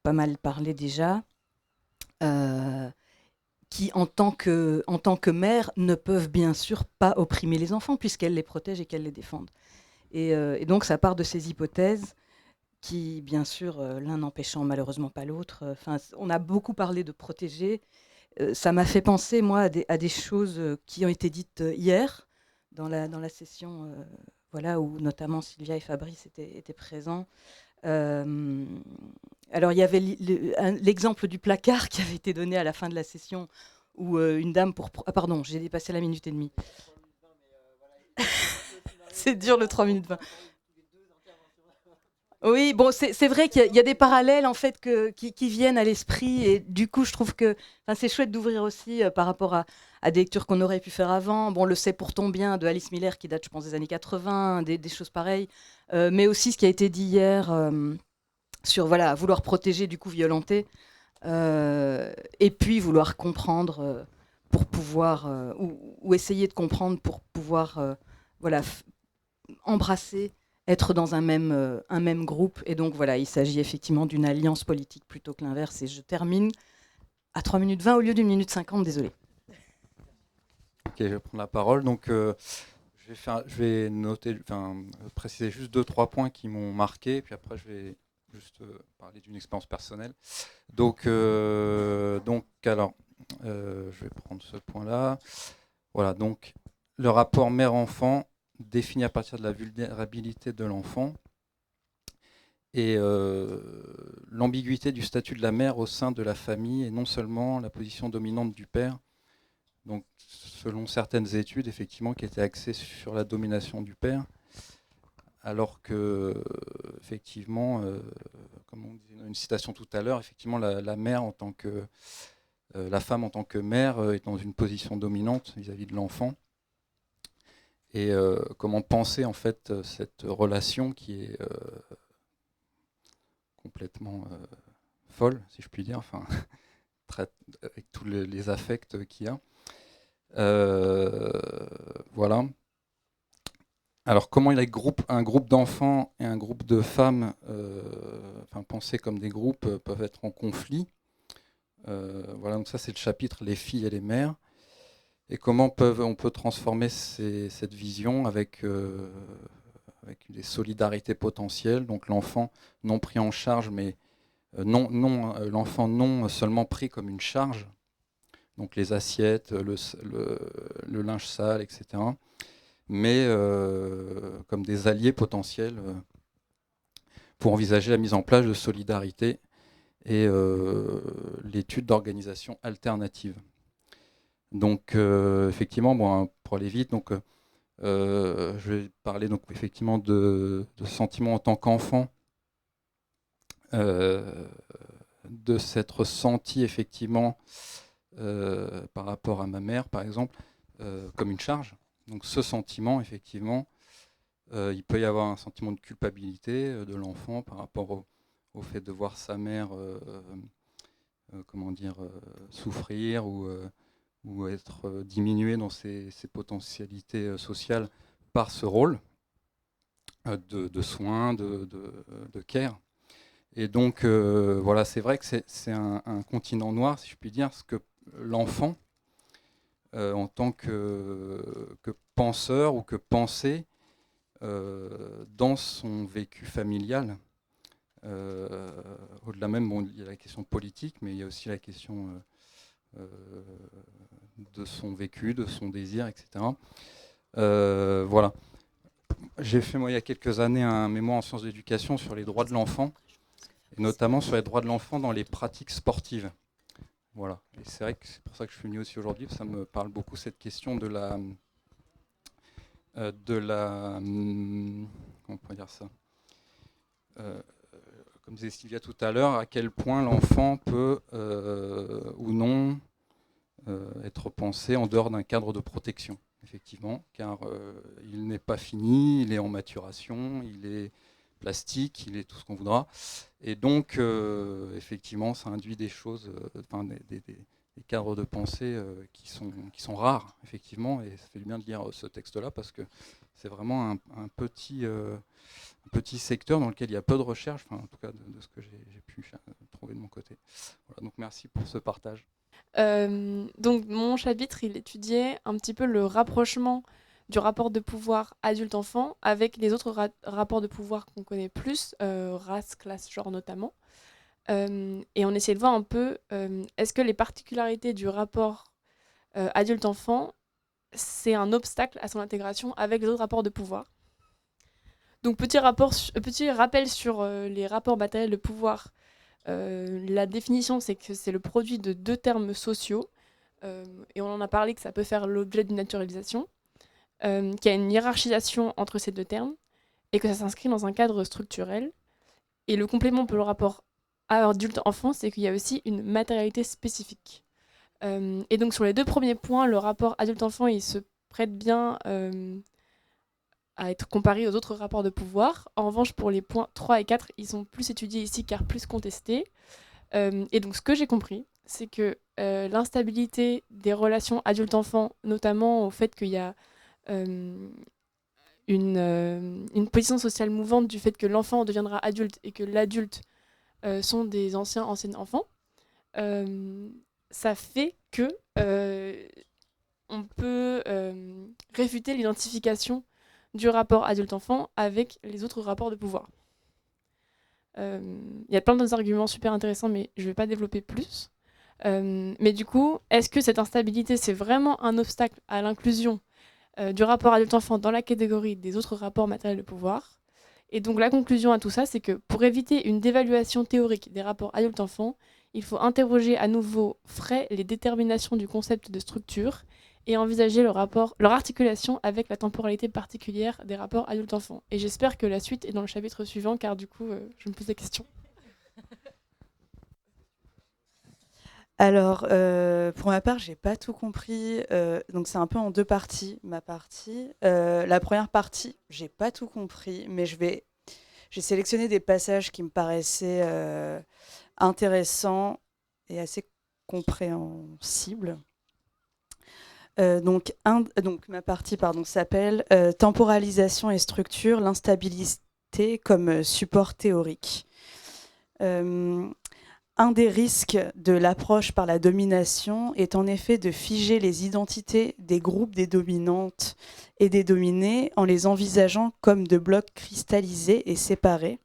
pas mal parlé déjà, qui, en tant que mère, ne peuvent bien sûr pas opprimer les enfants, puisqu'elles les protègent et qu'elles les défendent. Et donc, ça part de ces hypothèses qui, bien sûr, l'un n'empêchant malheureusement pas l'autre. On a beaucoup parlé de protéger. Ça m'a fait penser, moi, à des choses qui ont été dites hier dans la session, voilà, où notamment Sylvia et Fabrice étaient présents. Alors, il y avait l'exemple du placard qui avait été donné à la fin de la session, où une dame Ah pardon, j'ai dépassé la minute et demie. C'est dur le 3 minutes 20. Oui, bon, c'est vrai qu'il y a des parallèles en fait qui viennent à l'esprit, et du coup, je trouve que c'est chouette d'ouvrir aussi par rapport à des lectures qu'on aurait pu faire avant. Bon, le C'est pour ton bien de Alice Miller qui date, je pense, des années 80, des choses pareilles, mais aussi ce qui a été dit hier sur voilà, vouloir protéger, du coup violenter, et puis vouloir comprendre pour pouvoir, ou essayer de comprendre pour pouvoir voilà, embrasser, être dans un même groupe. Et donc voilà, il s'agit effectivement d'une alliance politique plutôt que l'inverse. Et je termine à 3 minutes 20 au lieu d'une minute 50, désolé. Ok, je vais prendre la parole. Donc, je vais noter, préciser juste 2-3 points qui m'ont marqué, puis après je vais juste parler d'une expérience personnelle. Donc alors, je vais prendre ce point-là. Voilà, donc le rapport mère-enfant défini à partir de la vulnérabilité de l'enfant et l'ambiguïté du statut de la mère au sein de la famille, et non seulement la position dominante du père. Donc, selon certaines études, effectivement, qui étaient axées sur la domination du père, alors que, effectivement, comme on disait dans une citation tout à l'heure, effectivement, la mère en tant que la femme en tant que mère est dans une position dominante vis-à-vis de l'enfant. Et comment penser en fait cette relation qui est complètement folle, si je puis dire, avec tous les affects qu'il y a. Voilà. Alors, comment un groupe d'enfants et un groupe de femmes, pensés comme des groupes, peuvent être en conflit. Voilà, donc ça c'est le chapitre Les filles et les mères. Et comment on peut transformer cette vision avec des solidarités potentielles, donc l'enfant non pris en charge, mais l'enfant non seulement pris comme une charge, donc les assiettes, le linge sale, etc., mais comme des alliés potentiels pour envisager la mise en place de solidarité et l'étude d'organisation alternative. Donc effectivement, pour aller vite, donc, je vais parler donc, effectivement de sentiments en tant qu'enfant, de s'être senti effectivement par rapport à ma mère, par exemple, comme une charge. Donc ce sentiment, effectivement, il peut y avoir un sentiment de culpabilité de l'enfant par rapport au fait de voir sa mère souffrir ou être diminué dans ses potentialités sociales par ce rôle de soins, de care. Et donc, voilà, c'est vrai que c'est un continent noir, si je puis dire, parce que l'enfant, en tant que penseur ou que pensée, dans son vécu familial, au-delà même, il y a la question politique, mais il y a aussi la question de son vécu, de son désir, etc. Voilà. J'ai fait, moi, il y a quelques années, un mémoire en sciences d'éducation sur les droits de l'enfant, et notamment sur les droits de l'enfant dans les pratiques sportives. Voilà. Et c'est vrai que c'est pour ça que je suis venu aussi aujourd'hui, ça me parle beaucoup, cette question de la comment on pourrait dire ça, comme disait Sylvia tout à l'heure, à quel point l'enfant peut ou non être pensé en dehors d'un cadre de protection, effectivement, car il n'est pas fini, il est en maturation, il est plastique, il est tout ce qu'on voudra, et donc effectivement ça induit des choses, des cadres de pensée qui sont rares, effectivement, et ça fait du bien de lire ce texte-là parce que c'est vraiment un petit secteur dans lequel il y a peu de recherche, enfin, en tout cas de ce que j'ai pu trouver de mon côté. Voilà, donc merci pour ce partage. Donc mon chapitre, il étudiait un petit peu le rapprochement du rapport de pouvoir adulte-enfant avec les autres rapports de pouvoir qu'on connaît plus, race, classe, genre notamment. Et on essayait de voir un peu, est-ce que les particularités du rapport adulte-enfant, c'est un obstacle à son intégration avec les autres rapports de pouvoir. Donc petit rappel sur les rapports matériels de pouvoir. La définition, c'est que c'est le produit de deux termes sociaux, et on en a parlé que ça peut faire l'objet d'une naturalisation, qu'il y a une hiérarchisation entre ces deux termes, et que ça s'inscrit dans un cadre structurel. Et le complément pour le rapport adulte-enfant, c'est qu'il y a aussi une matérialité spécifique. Et donc sur les deux premiers points, le rapport adulte-enfant, il se prête bien à être comparé aux autres rapports de pouvoir. En revanche, pour les points 3 et 4, ils sont plus étudiés ici car plus contestés. Et donc ce que j'ai compris, c'est que l'instabilité des relations adulte-enfant, notamment au fait qu'il y a une position sociale mouvante du fait que l'enfant deviendra adulte et que l'adulte sont des anciens enfants, ça fait que on peut réfuter l'identification du rapport adulte-enfant avec les autres rapports de pouvoir. Il y a plein d'autres arguments super intéressants, mais je ne vais pas développer plus. Mais du coup, est-ce que cette instabilité, c'est vraiment un obstacle à l'inclusion du rapport adulte-enfant dans la catégorie des autres rapports matériels de pouvoir? Et donc la conclusion à tout ça, c'est que pour éviter une dévaluation théorique des rapports adulte-enfant, il faut interroger à nouveau frais les déterminations du concept de structure et envisager leur articulation avec la temporalité particulière des rapports adulte-enfant. Et j'espère que la suite est dans le chapitre suivant, car du coup, je me pose des questions. Alors, pour ma part, j'ai pas tout compris. Donc, c'est un peu en deux parties, ma partie. La première partie, j'ai pas tout compris, mais j'ai sélectionné des passages qui me paraissaient intéressants et assez compréhensibles. Donc ma partie s'appelle Temporalisation et structure, l'instabilité comme support théorique. Un des risques de l'approche par la domination est en effet de figer les identités des groupes des dominantes et des dominés en les envisageant comme de blocs cristallisés et séparés.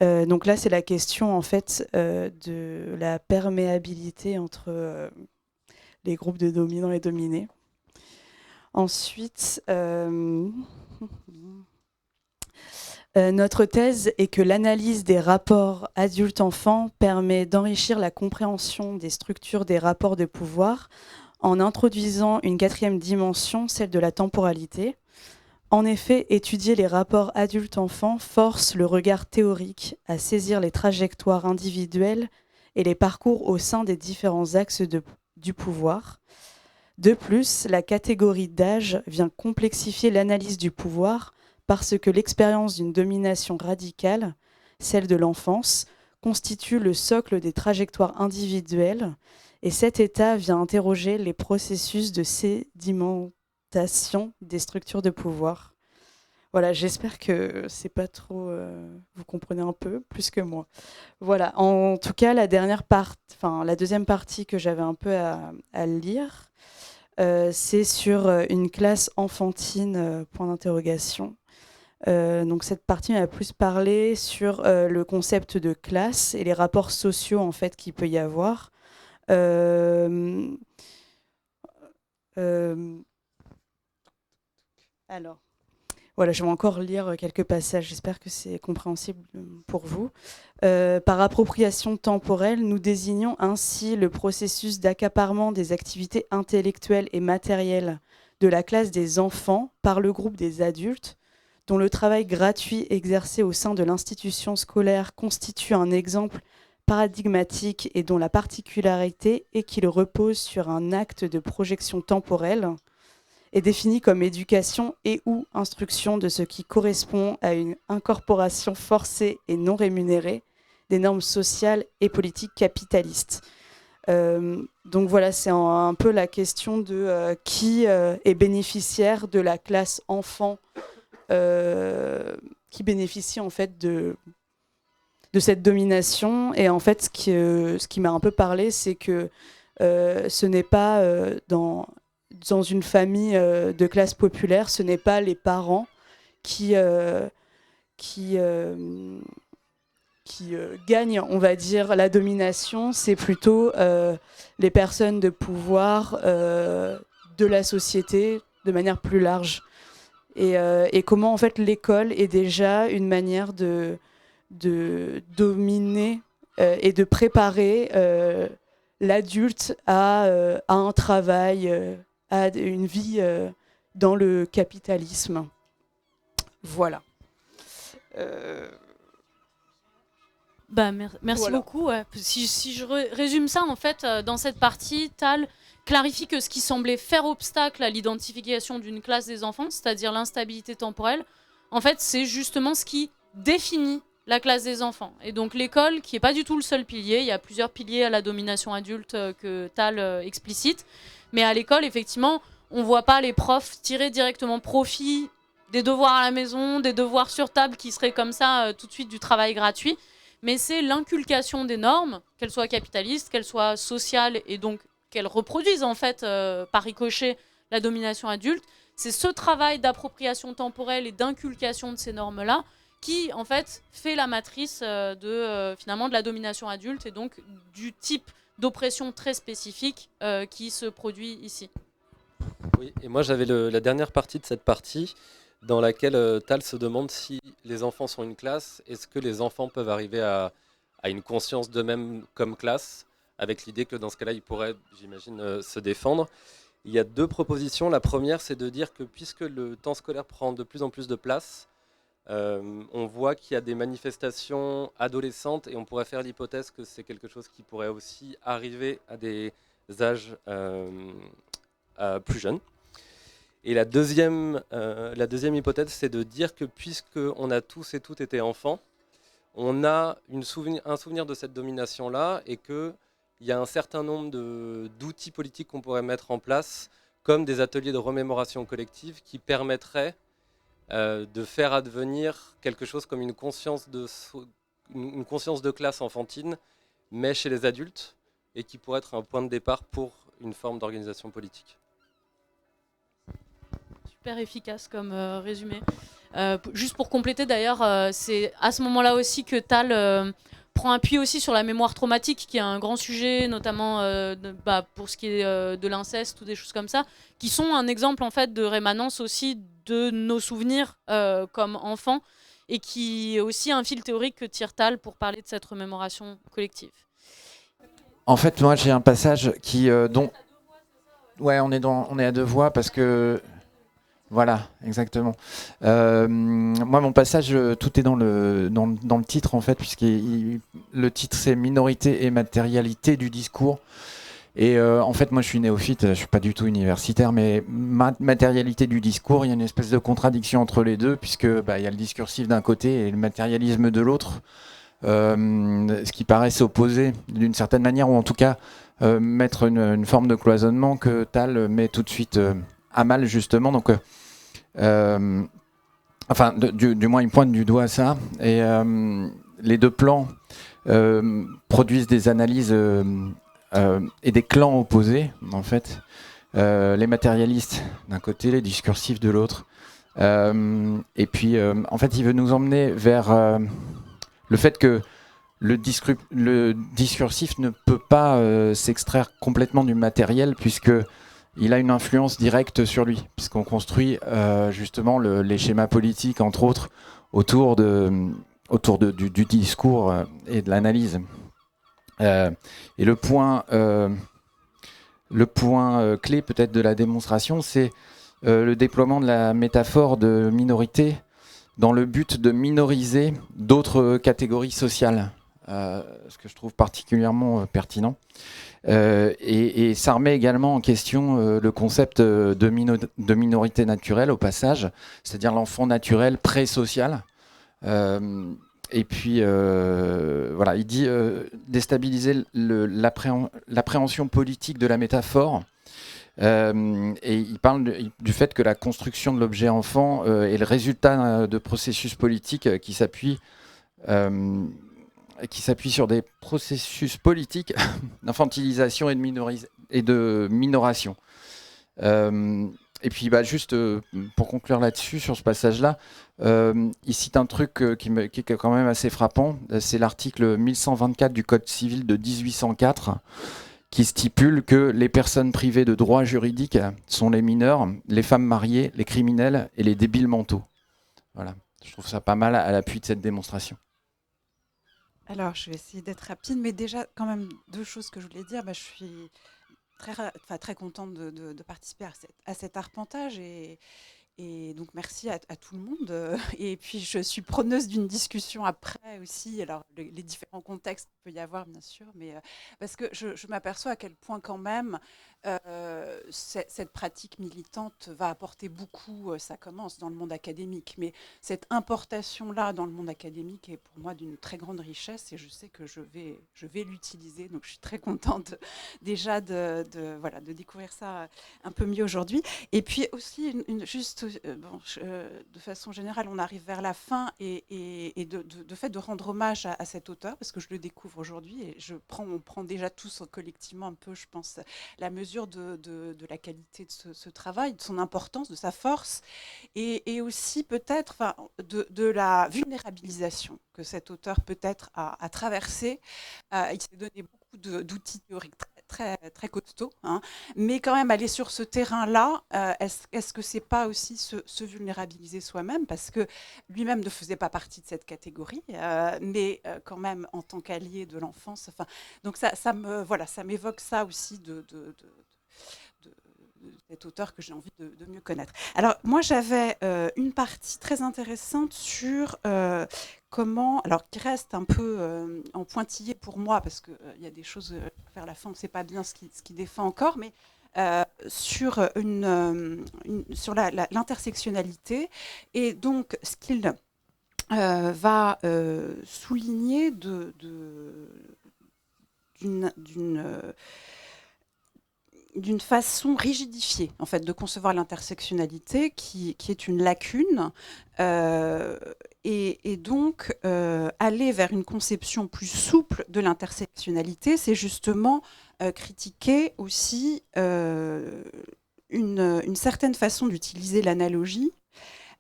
Donc là, c'est la question en fait de la perméabilité entre les groupes de dominants et dominés. Ensuite, notre thèse est que l'analyse des rapports adulte-enfant permet d'enrichir la compréhension des structures des rapports de pouvoir en introduisant une quatrième dimension, celle de la temporalité. En effet, étudier les rapports adulte-enfant force le regard théorique à saisir les trajectoires individuelles et les parcours au sein des différents axes du pouvoir. De plus, la catégorie d'âge vient complexifier l'analyse du pouvoir parce que l'expérience d'une domination radicale, celle de l'enfance, constitue le socle des trajectoires individuelles, et cet état vient interroger les processus de sédimentation des structures de pouvoir. Voilà, j'espère que c'est pas trop... vous comprenez un peu plus que moi. Voilà, en tout cas, la deuxième partie que j'avais un peu à lire, c'est sur une classe enfantine, point d'interrogation. Donc cette partie m'a plus parlé sur le concept de classe et les rapports sociaux en fait qu'il peut y avoir. Alors, voilà, je vais encore lire quelques passages, j'espère que c'est compréhensible pour vous. Par appropriation temporelle, nous désignons ainsi le processus d'accaparement des activités intellectuelles et matérielles de la classe des enfants par le groupe des adultes, dont le travail gratuit exercé au sein de l'institution scolaire constitue un exemple paradigmatique et dont la particularité est qu'il repose sur un acte de projection temporelle, est défini comme éducation et ou instruction de ce qui correspond à une incorporation forcée et non rémunérée des normes sociales et politiques capitalistes. Donc voilà, c'est un peu la question de qui est bénéficiaire de la classe enfant qui bénéficient en fait de cette domination. Et en fait, ce qui m'a un peu parlé, c'est que ce n'est pas dans une famille de classe populaire, ce n'est pas les parents qui gagnent, on va dire, la domination, c'est plutôt les personnes de pouvoir de la société de manière plus large. Et comment en fait l'école est déjà une manière de dominer et de préparer l'adulte à un travail, à une vie dans le capitalisme. Voilà. Merci Voilà. beaucoup. Ouais. Si je résume ça, en fait, dans cette partie, Tal clarifie que ce qui semblait faire obstacle à l'identification d'une classe des enfants, c'est-à-dire l'instabilité temporelle, en fait, c'est justement ce qui définit la classe des enfants. Et donc l'école, qui n'est pas du tout le seul pilier, il y a plusieurs piliers à la domination adulte que Tal explicite, mais à l'école, effectivement, on ne voit pas les profs tirer directement profit des devoirs à la maison, des devoirs sur table qui seraient comme ça tout de suite du travail gratuit, mais c'est l'inculcation des normes, qu'elles soient capitalistes, qu'elles soient sociales, et donc qu'elles reproduisent en fait par ricochet la domination adulte. C'est ce travail d'appropriation temporelle et d'inculcation de ces normes-là qui en fait fait la matrice finalement de la domination adulte et donc du type d'oppression très spécifique qui se produit ici. Oui, et moi j'avais la dernière partie de cette partie dans laquelle Tal se demande si les enfants sont une classe, est-ce que les enfants peuvent arriver à une conscience d'eux-mêmes comme classe, avec l'idée que dans ce cas-là, ils pourraient, j'imagine, se défendre. Il y a deux propositions. La première, c'est de dire que puisque le temps scolaire prend de plus en plus de place, on voit qu'il y a des manifestations adolescentes et on pourrait faire l'hypothèse que c'est quelque chose qui pourrait aussi arriver à des âges plus jeunes. Et la deuxième hypothèse, c'est de dire que puisqu'on a tous et toutes été enfants, on a un souvenir de cette domination-là et qu'il y a un certain nombre d'outils politiques qu'on pourrait mettre en place, comme des ateliers de remémoration collective qui permettraient de faire advenir quelque chose comme une conscience de classe enfantine, mais chez les adultes, et qui pourrait être un point de départ pour une forme d'organisation politique. Super efficace comme résumé. Juste pour compléter d'ailleurs, c'est à ce moment-là aussi que Tal prend appui aussi sur la mémoire traumatique, qui est un grand sujet, notamment pour ce qui est de l'inceste ou des choses comme ça, qui sont un exemple en fait de rémanence aussi de nos souvenirs comme enfants, et qui est aussi un fil théorique que tire Tal pour parler de cette remémoration collective. En fait, moi j'ai un passage qui ouais, on est à deux voix parce que voilà, exactement. Moi, mon passage, tout est dans le titre, en fait, puisque le titre, c'est « Minorité et matérialité du discours ». Et en fait, moi, je suis néophyte, je ne suis pas du tout universitaire, mais matérialité du discours, il y a une espèce de contradiction entre les deux, puisque y a le discursif d'un côté et le matérialisme de l'autre, ce qui paraît s'opposer d'une certaine manière, ou en tout cas mettre une forme de cloisonnement que Tal met tout de suite à mal, justement. Donc, du moins, il pointe du doigt à ça. Et les deux plans produisent des analyses et des clans opposés, en fait. Les matérialistes d'un côté, les discursifs de l'autre. Et puis, en fait, il veut nous emmener vers le fait que le discursif ne peut pas s'extraire complètement du matériel, puisque il a une influence directe sur lui, puisqu'on construit justement les schémas politiques, entre autres, autour du discours et de l'analyse. Et le point clé peut-être de la démonstration, c'est le déploiement de la métaphore de minorité dans le but de minoriser d'autres catégories sociales, ce que je trouve particulièrement pertinent. Et ça remet également en question le concept de minorité naturelle au passage, c'est-à-dire l'enfant naturel pré-social. Et puis, voilà, il dit déstabiliser l'appréhension politique de la métaphore Et il parle du fait que la construction de l'objet enfant est le résultat de processus politiques qui s'appuient sur des processus politiques d'infantilisation et de minoration. Et puis juste pour conclure là-dessus, sur ce passage-là, il cite un truc qui est quand même assez frappant, c'est l'article 1124 du Code civil de 1804 qui stipule que les personnes privées de droits juridiques sont les mineurs, les femmes mariées, les criminels et les débiles mentaux. Voilà, je trouve ça pas mal à l'appui de cette démonstration. Alors, je vais essayer d'être rapide, mais déjà, quand même, 2 choses que je voulais dire. Je suis très contente de participer à cet arpentage et donc merci à tout le monde. Et puis je suis preneuse d'une discussion après aussi. Alors les différents contextes qu'il peut y avoir bien sûr, mais parce que je m'aperçois à quel point quand même cette pratique militante va apporter beaucoup. Ça commence dans le monde académique, mais cette importation-là dans le monde académique est pour moi d'une très grande richesse et je sais que je vais l'utiliser. Donc je suis très contente déjà de découvrir ça un peu mieux aujourd'hui. Et puis aussi, de façon générale, on arrive vers la fin et de fait de rendre hommage à cet auteur parce que je le découvre aujourd'hui et on prend déjà tous collectivement un peu, je pense, la mesure de la qualité de ce travail, de son importance, de sa force et aussi peut-être de la vulnérabilisation que cet auteur peut-être a traversé. Il s'est donné beaucoup d'outils théoriques très costauds, hein, mais quand même aller sur ce terrain-là, est-ce que c'est pas aussi se vulnérabiliser soi-même parce que lui-même ne faisait pas partie de cette catégorie, mais quand même en tant qu'allié de l'enfance. Donc ça m'évoque ça aussi de cet auteur que j'ai envie de mieux connaître. Alors moi j'avais une partie très intéressante sur comment, alors qui reste un peu en pointillé pour moi parce qu'il y a des choses vers la fin on ne sait pas bien ce qui défend encore, mais sur l'intersectionnalité et donc ce qu'il va souligner d'une façon rigidifiée en fait de concevoir l'intersectionnalité qui est une lacune et donc aller vers une conception plus souple de l'intersectionnalité, c'est justement critiquer aussi une certaine façon d'utiliser l'analogie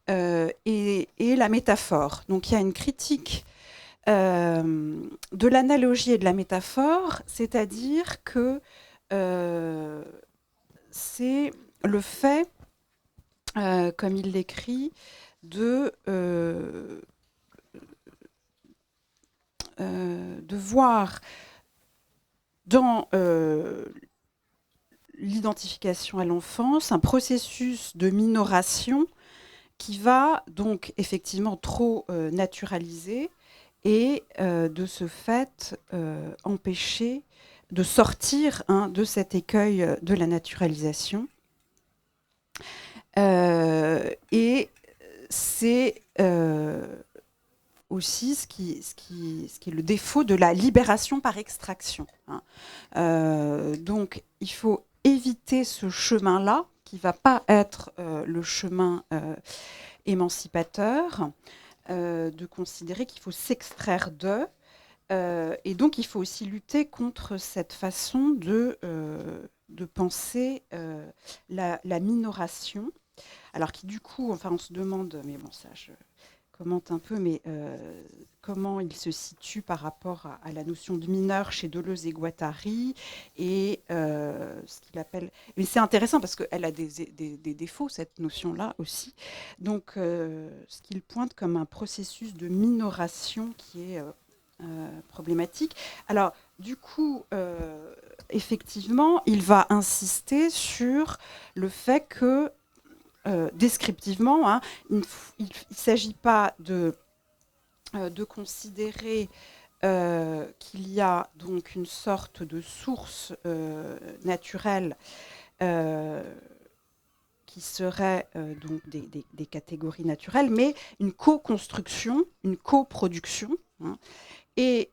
et la métaphore. Donc il y a une critique de l'analogie et de la métaphore, c'est-à-dire que c'est le fait, comme il l'écrit, de voir dans l'identification à l'enfance un processus de minoration qui va donc effectivement trop naturaliser et de ce fait empêcher de sortir de cet écueil de la naturalisation. Et c'est aussi ce qui est le défaut de la libération par extraction. Donc il faut éviter ce chemin-là, qui ne va pas être le chemin émancipateur, de considérer qu'il faut s'extraire d'eux. Et donc, il faut aussi lutter contre cette façon de penser la minoration. Alors, qui du coup, enfin, on se demande, mais bon, ça, je commente un peu, mais comment il se situe par rapport à la notion de mineur chez Deleuze et Guattari, et ce qu'il appelle... Mais c'est intéressant parce qu'elle a des défauts, cette notion-là aussi. Donc, ce qu'il pointe comme un processus de minoration qui est... problématique. Alors, du coup, effectivement, il va insister sur le fait que, descriptivement, il ne s'agit pas de considérer qu'il y a donc une sorte de source naturelle qui serait donc des catégories naturelles, mais une co-construction, une coproduction, et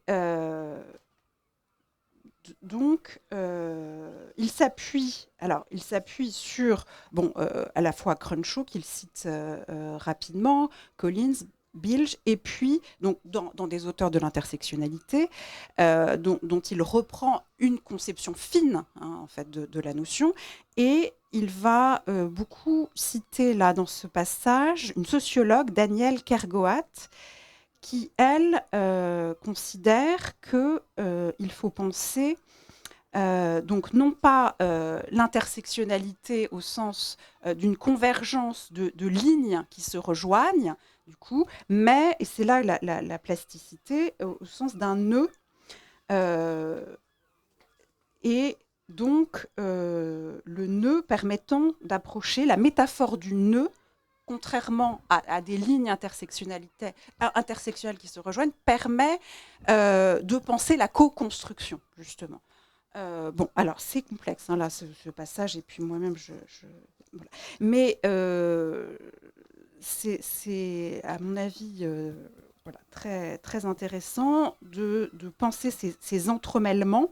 donc, il s'appuie sur, à la fois Crenshaw, qu'il cite rapidement, Collins, Bilge, et puis donc, dans des auteurs de l'intersectionnalité, dont il reprend une conception fine en fait, de la notion, et il va beaucoup citer là dans ce passage une sociologue, Danielle Kergoat, qui, elle, considère qu'il faut penser donc non pas l'intersectionnalité au sens d'une convergence de lignes qui se rejoignent, du coup, mais, et c'est là la plasticité, au sens d'un nœud, et donc le nœud permettant d'approcher la métaphore du nœud, contrairement à des lignes intersectionnelles qui se rejoignent, permet de penser la co-construction, justement. Alors c'est complexe, là, ce passage, et puis moi-même, voilà. Mais c'est, à mon avis, voilà, très, très intéressant de penser ces entremêlements.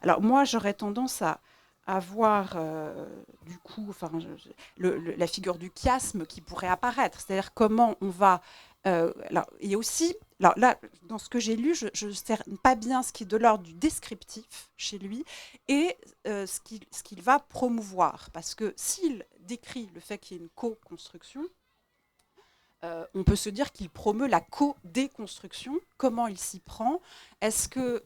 Alors moi, j'aurais tendance à voir du coup, la figure du chiasme qui pourrait apparaître, c'est-à-dire comment on va... alors, il y a aussi, alors là, dans ce que j'ai lu, je ne sais pas bien ce qui est de l'ordre du descriptif chez lui et ce qu'il va promouvoir, parce que s'il décrit le fait qu'il y ait une co-construction, on peut se dire qu'il promeut la co-déconstruction. Comment il s'y prend? Est-ce que,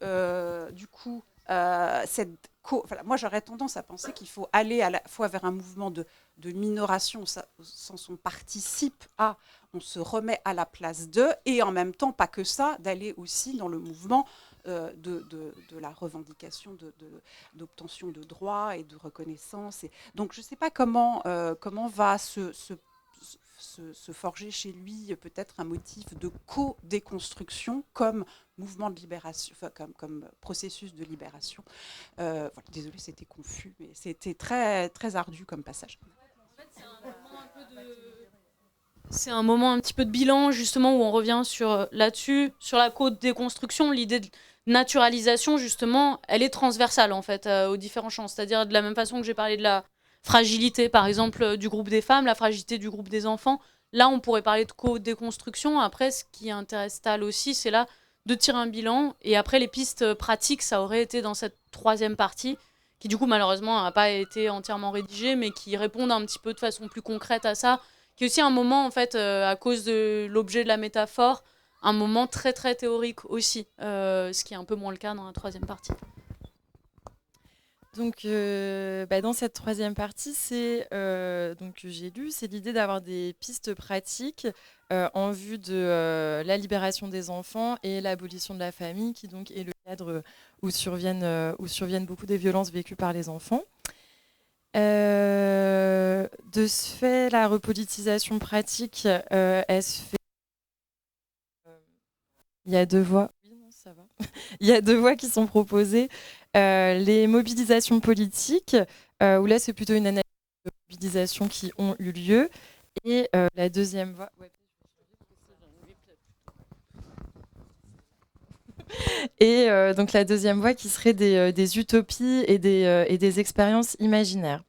du coup, moi, j'aurais tendance à penser qu'il faut aller à la fois vers un mouvement de minoration, au sens où on participe à, on se remet à la place de, et en même temps, pas que ça, d'aller aussi dans le mouvement de la revendication d'obtention de droits et de reconnaissance. Et donc, je ne sais pas comment va se forger chez lui peut-être un motif de co-déconstruction comme mouvement de libération, comme processus de libération. Voilà, désolée, c'était confus, mais c'était très, très ardu comme passage. En fait, c'est un moment un petit peu de bilan, justement, où on revient là-dessus, sur la co-déconstruction. L'idée de naturalisation, justement, elle est transversale, en fait, aux différents champs. C'est-à-dire, de la même façon que j'ai parlé de la fragilité, par exemple, du groupe des femmes, la fragilité du groupe des enfants. Là, on pourrait parler de co-déconstruction. Après, ce qui intéresse Tal aussi, c'est là de tirer un bilan. Et après, les pistes pratiques, ça aurait été dans cette troisième partie, qui du coup, malheureusement, n'a pas été entièrement rédigée, mais qui répondent un petit peu de façon plus concrète à ça. Qui est aussi un moment, en fait, à cause de l'objet de la métaphore, un moment très, très théorique aussi, ce qui est un peu moins le cas dans la troisième partie. Donc, dans cette troisième partie, donc j'ai lu, c'est l'idée d'avoir des pistes pratiques en vue de la libération des enfants et l'abolition de la famille, qui donc est le cadre où surviennent beaucoup des violences vécues par les enfants. De ce fait, la repolitisation pratique, elle se fait. Il y a deux voies. Oui, non, ça va. Il y a deux voies qui sont proposées. Les mobilisations politiques, où là c'est plutôt une analyse de mobilisations qui ont eu lieu, et la deuxième voie. Ouais. Et donc la deuxième voie qui serait des utopies et des expériences imaginaires.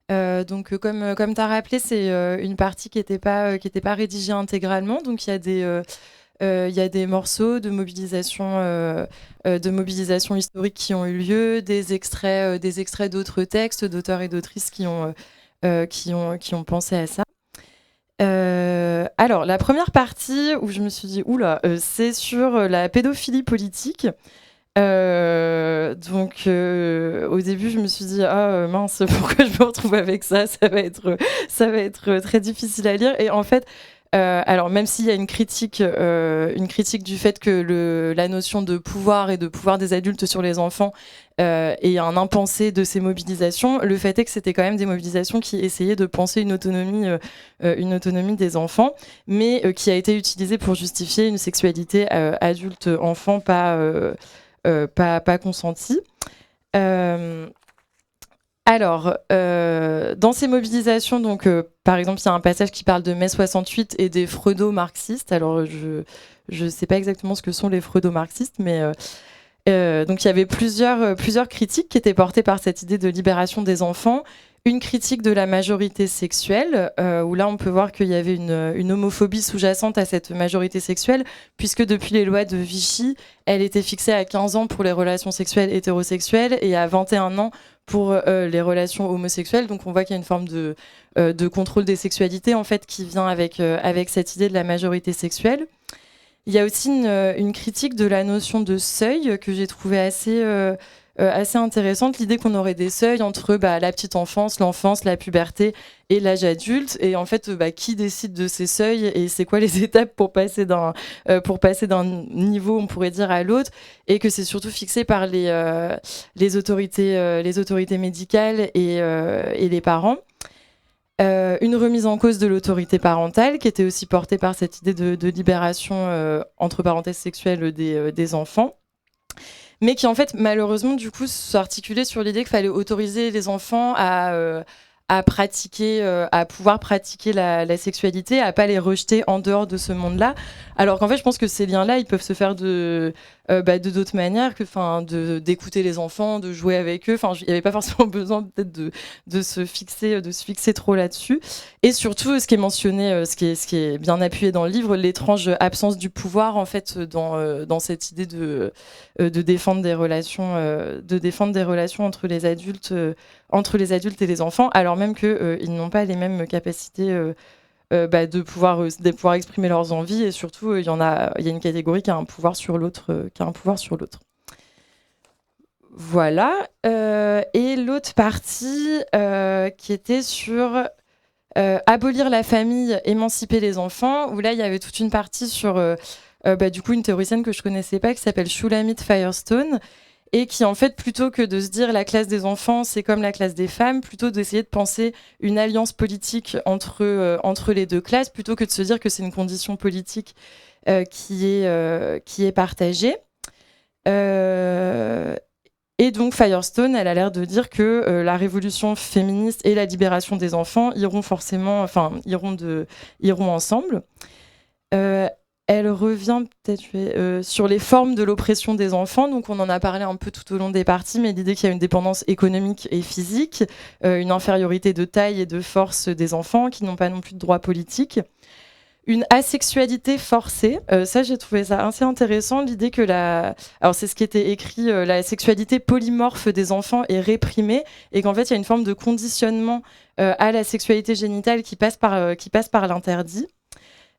Donc comme tu as rappelé, c'est une partie qui n'était pas rédigée intégralement, donc il y a des morceaux de mobilisation historique qui ont eu lieu, des extraits d'autres textes, d'auteurs et d'autrices qui ont pensé à ça. Alors, la première partie où je me suis dit, oula, c'est sur la pédophilie politique. Donc, au début, je me suis dit, ah mince, pourquoi je me retrouve avec ça? Ça va être très difficile à lire. Et en fait, alors même s'il y a une critique du fait que la notion de pouvoir et de pouvoir des adultes sur les enfants est un impensé de ces mobilisations, le fait est que c'était quand même des mobilisations qui essayaient de penser une autonomie des enfants, mais qui a été utilisée pour justifier une sexualité adulte-enfant pas consentie. Alors, dans ces mobilisations, donc, par exemple, il y a un passage qui parle de mai 68 et des freudo-marxistes. Alors, je ne sais pas exactement ce que sont les freudo-marxistes, mais Donc il y avait plusieurs critiques qui étaient portées par cette idée de libération des enfants. Une critique de la majorité sexuelle, où là on peut voir qu'il y avait une homophobie sous-jacente à cette majorité sexuelle, puisque depuis les lois de Vichy, elle était fixée à 15 ans pour les relations sexuelles hétérosexuelles et à 21 ans pour les relations homosexuelles. Donc on voit qu'il y a une forme de contrôle des sexualités en fait, qui vient avec cette idée de la majorité sexuelle. Il y a aussi une critique de la notion de seuil que j'ai trouvée assez intéressante, l'idée qu'on aurait des seuils entre la petite enfance, l'enfance, la puberté et l'âge adulte, et en fait qui décide de ces seuils et c'est quoi les étapes pour passer d'un niveau, on pourrait dire, à l'autre, et que c'est surtout fixé par les autorités médicales et les parents. Une remise en cause de l'autorité parentale qui était aussi portée par cette idée de libération entre parenthèses sexuelle des enfants, mais qui en fait malheureusement du coup s'articulait sur l'idée qu'il fallait autoriser les enfants à pouvoir pratiquer la sexualité, à pas les rejeter en dehors de ce monde-là, alors qu'en fait je pense que ces liens-là ils peuvent se faire de d'autres manières, que d'écouter les enfants, de jouer avec eux. Il n'y avait pas forcément besoin peut-être de se fixer trop là-dessus. Et surtout, ce qui est mentionné, ce qui est bien appuyé dans le livre, l'étrange absence du pouvoir en fait dans cette idée de défendre des relations, entre les adultes et les enfants, alors même qu'ils n'ont pas les mêmes capacités. De pouvoir exprimer leurs envies, et surtout il y a une catégorie qui a un pouvoir sur l'autre, Voilà. Et l'autre partie qui était sur abolir la famille, émanciper les enfants, où là il y avait toute une partie sur du coup une théoricienne que je connaissais pas qui s'appelle Shulamit Firestone, et qui en fait, plutôt que de se dire la classe des enfants c'est comme la classe des femmes, plutôt d'essayer de penser une alliance politique entre les deux classes, plutôt que de se dire que c'est une condition politique qui est partagée. Et donc Firestone, elle a l'air de dire que la révolution féministe et la libération des enfants iront ensemble. Elle revient peut-être sur les formes de l'oppression des enfants. Donc on en a parlé un peu tout au long des parties, mais l'idée qu'il y a une dépendance économique et physique, une infériorité de taille et de force des enfants qui n'ont pas non plus de droits politiques. Une asexualité forcée, ça j'ai trouvé ça assez intéressant, l'idée que alors c'est ce qui était écrit, la sexualité polymorphe des enfants est réprimée, et qu'en fait il y a une forme de conditionnement à la sexualité génitale qui passe par l'interdit.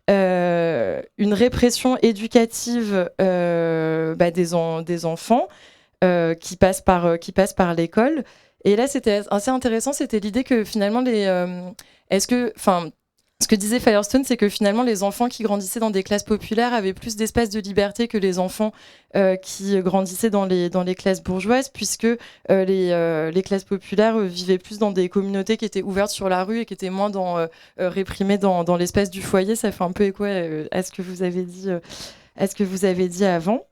Une répression éducative des enfants qui passe par l'école. Et là, c'était assez intéressant, c'était l'idée que finalement, ce que disait Firestone, c'est que finalement, les enfants qui grandissaient dans des classes populaires avaient plus d'espace de liberté que les enfants qui grandissaient dans les classes bourgeoises, puisque les classes populaires vivaient plus dans des communautés qui étaient ouvertes sur la rue et qui étaient moins réprimées dans l'espace du foyer. Ça fait un peu écho à ce que vous avez dit avant.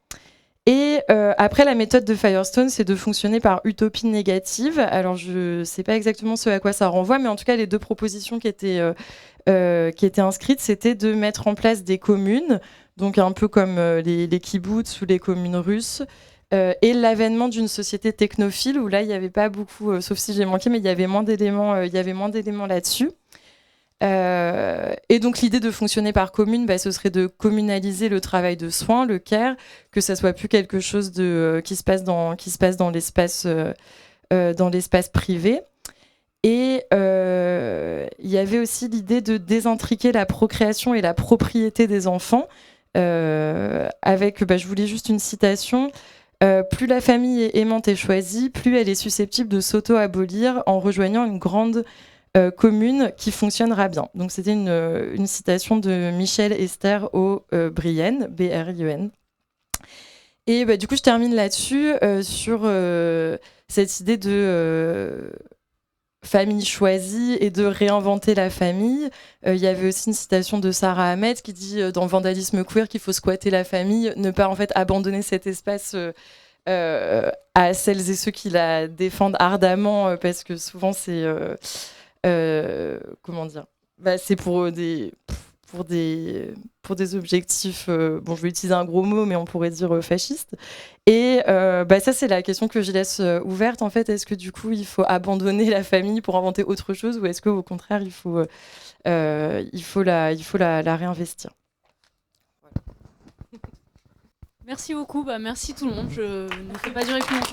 Et après, la méthode de Firestone, c'est de fonctionner par utopie négative. Alors, je ne sais pas exactement ce à quoi ça renvoie, mais en tout cas, les deux propositions qui étaient inscrites, c'était de mettre en place des communes, donc un peu comme les kibbutz ou les communes russes, et l'avènement d'une société technophile, où là, il n'y avait pas beaucoup, sauf si j'ai manqué, mais il y avait moins d'éléments là-dessus. Et donc l'idée de fonctionner par commune, ce serait de communaliser le travail de soins, le care, que ça soit plus quelque chose qui se passe dans l'espace privé. Et il y avait aussi l'idée de désintriquer la procréation et la propriété des enfants, avec, je vous lis juste une citation. Plus la famille est aimante et choisie, plus elle est susceptible de s'auto-abolir en rejoignant une grande commune qui fonctionnera bien. Donc c'était une citation de Michel Esther O'Brien, B-R-I-E-N. Et du coup je termine là-dessus sur cette idée de famille choisie et de réinventer la famille. Il y avait aussi une citation de Sarah Ahmed qui dit dans Vandalisme queer qu'il faut squatter la famille, ne pas en fait abandonner cet espace à celles et ceux qui la défendent ardemment, parce que souvent c'est comment dire, c'est pour pour des objectifs, bon, je vais utiliser un gros mot, mais on pourrait dire fascistes. Et ça, c'est la question que je laisse ouverte. En fait, est-ce que du coup, il faut abandonner la famille pour inventer autre chose, ou est-ce qu'au contraire, il faut la réinvestir? Merci beaucoup, merci tout le monde. Je ne fais pas durer plus longtemps.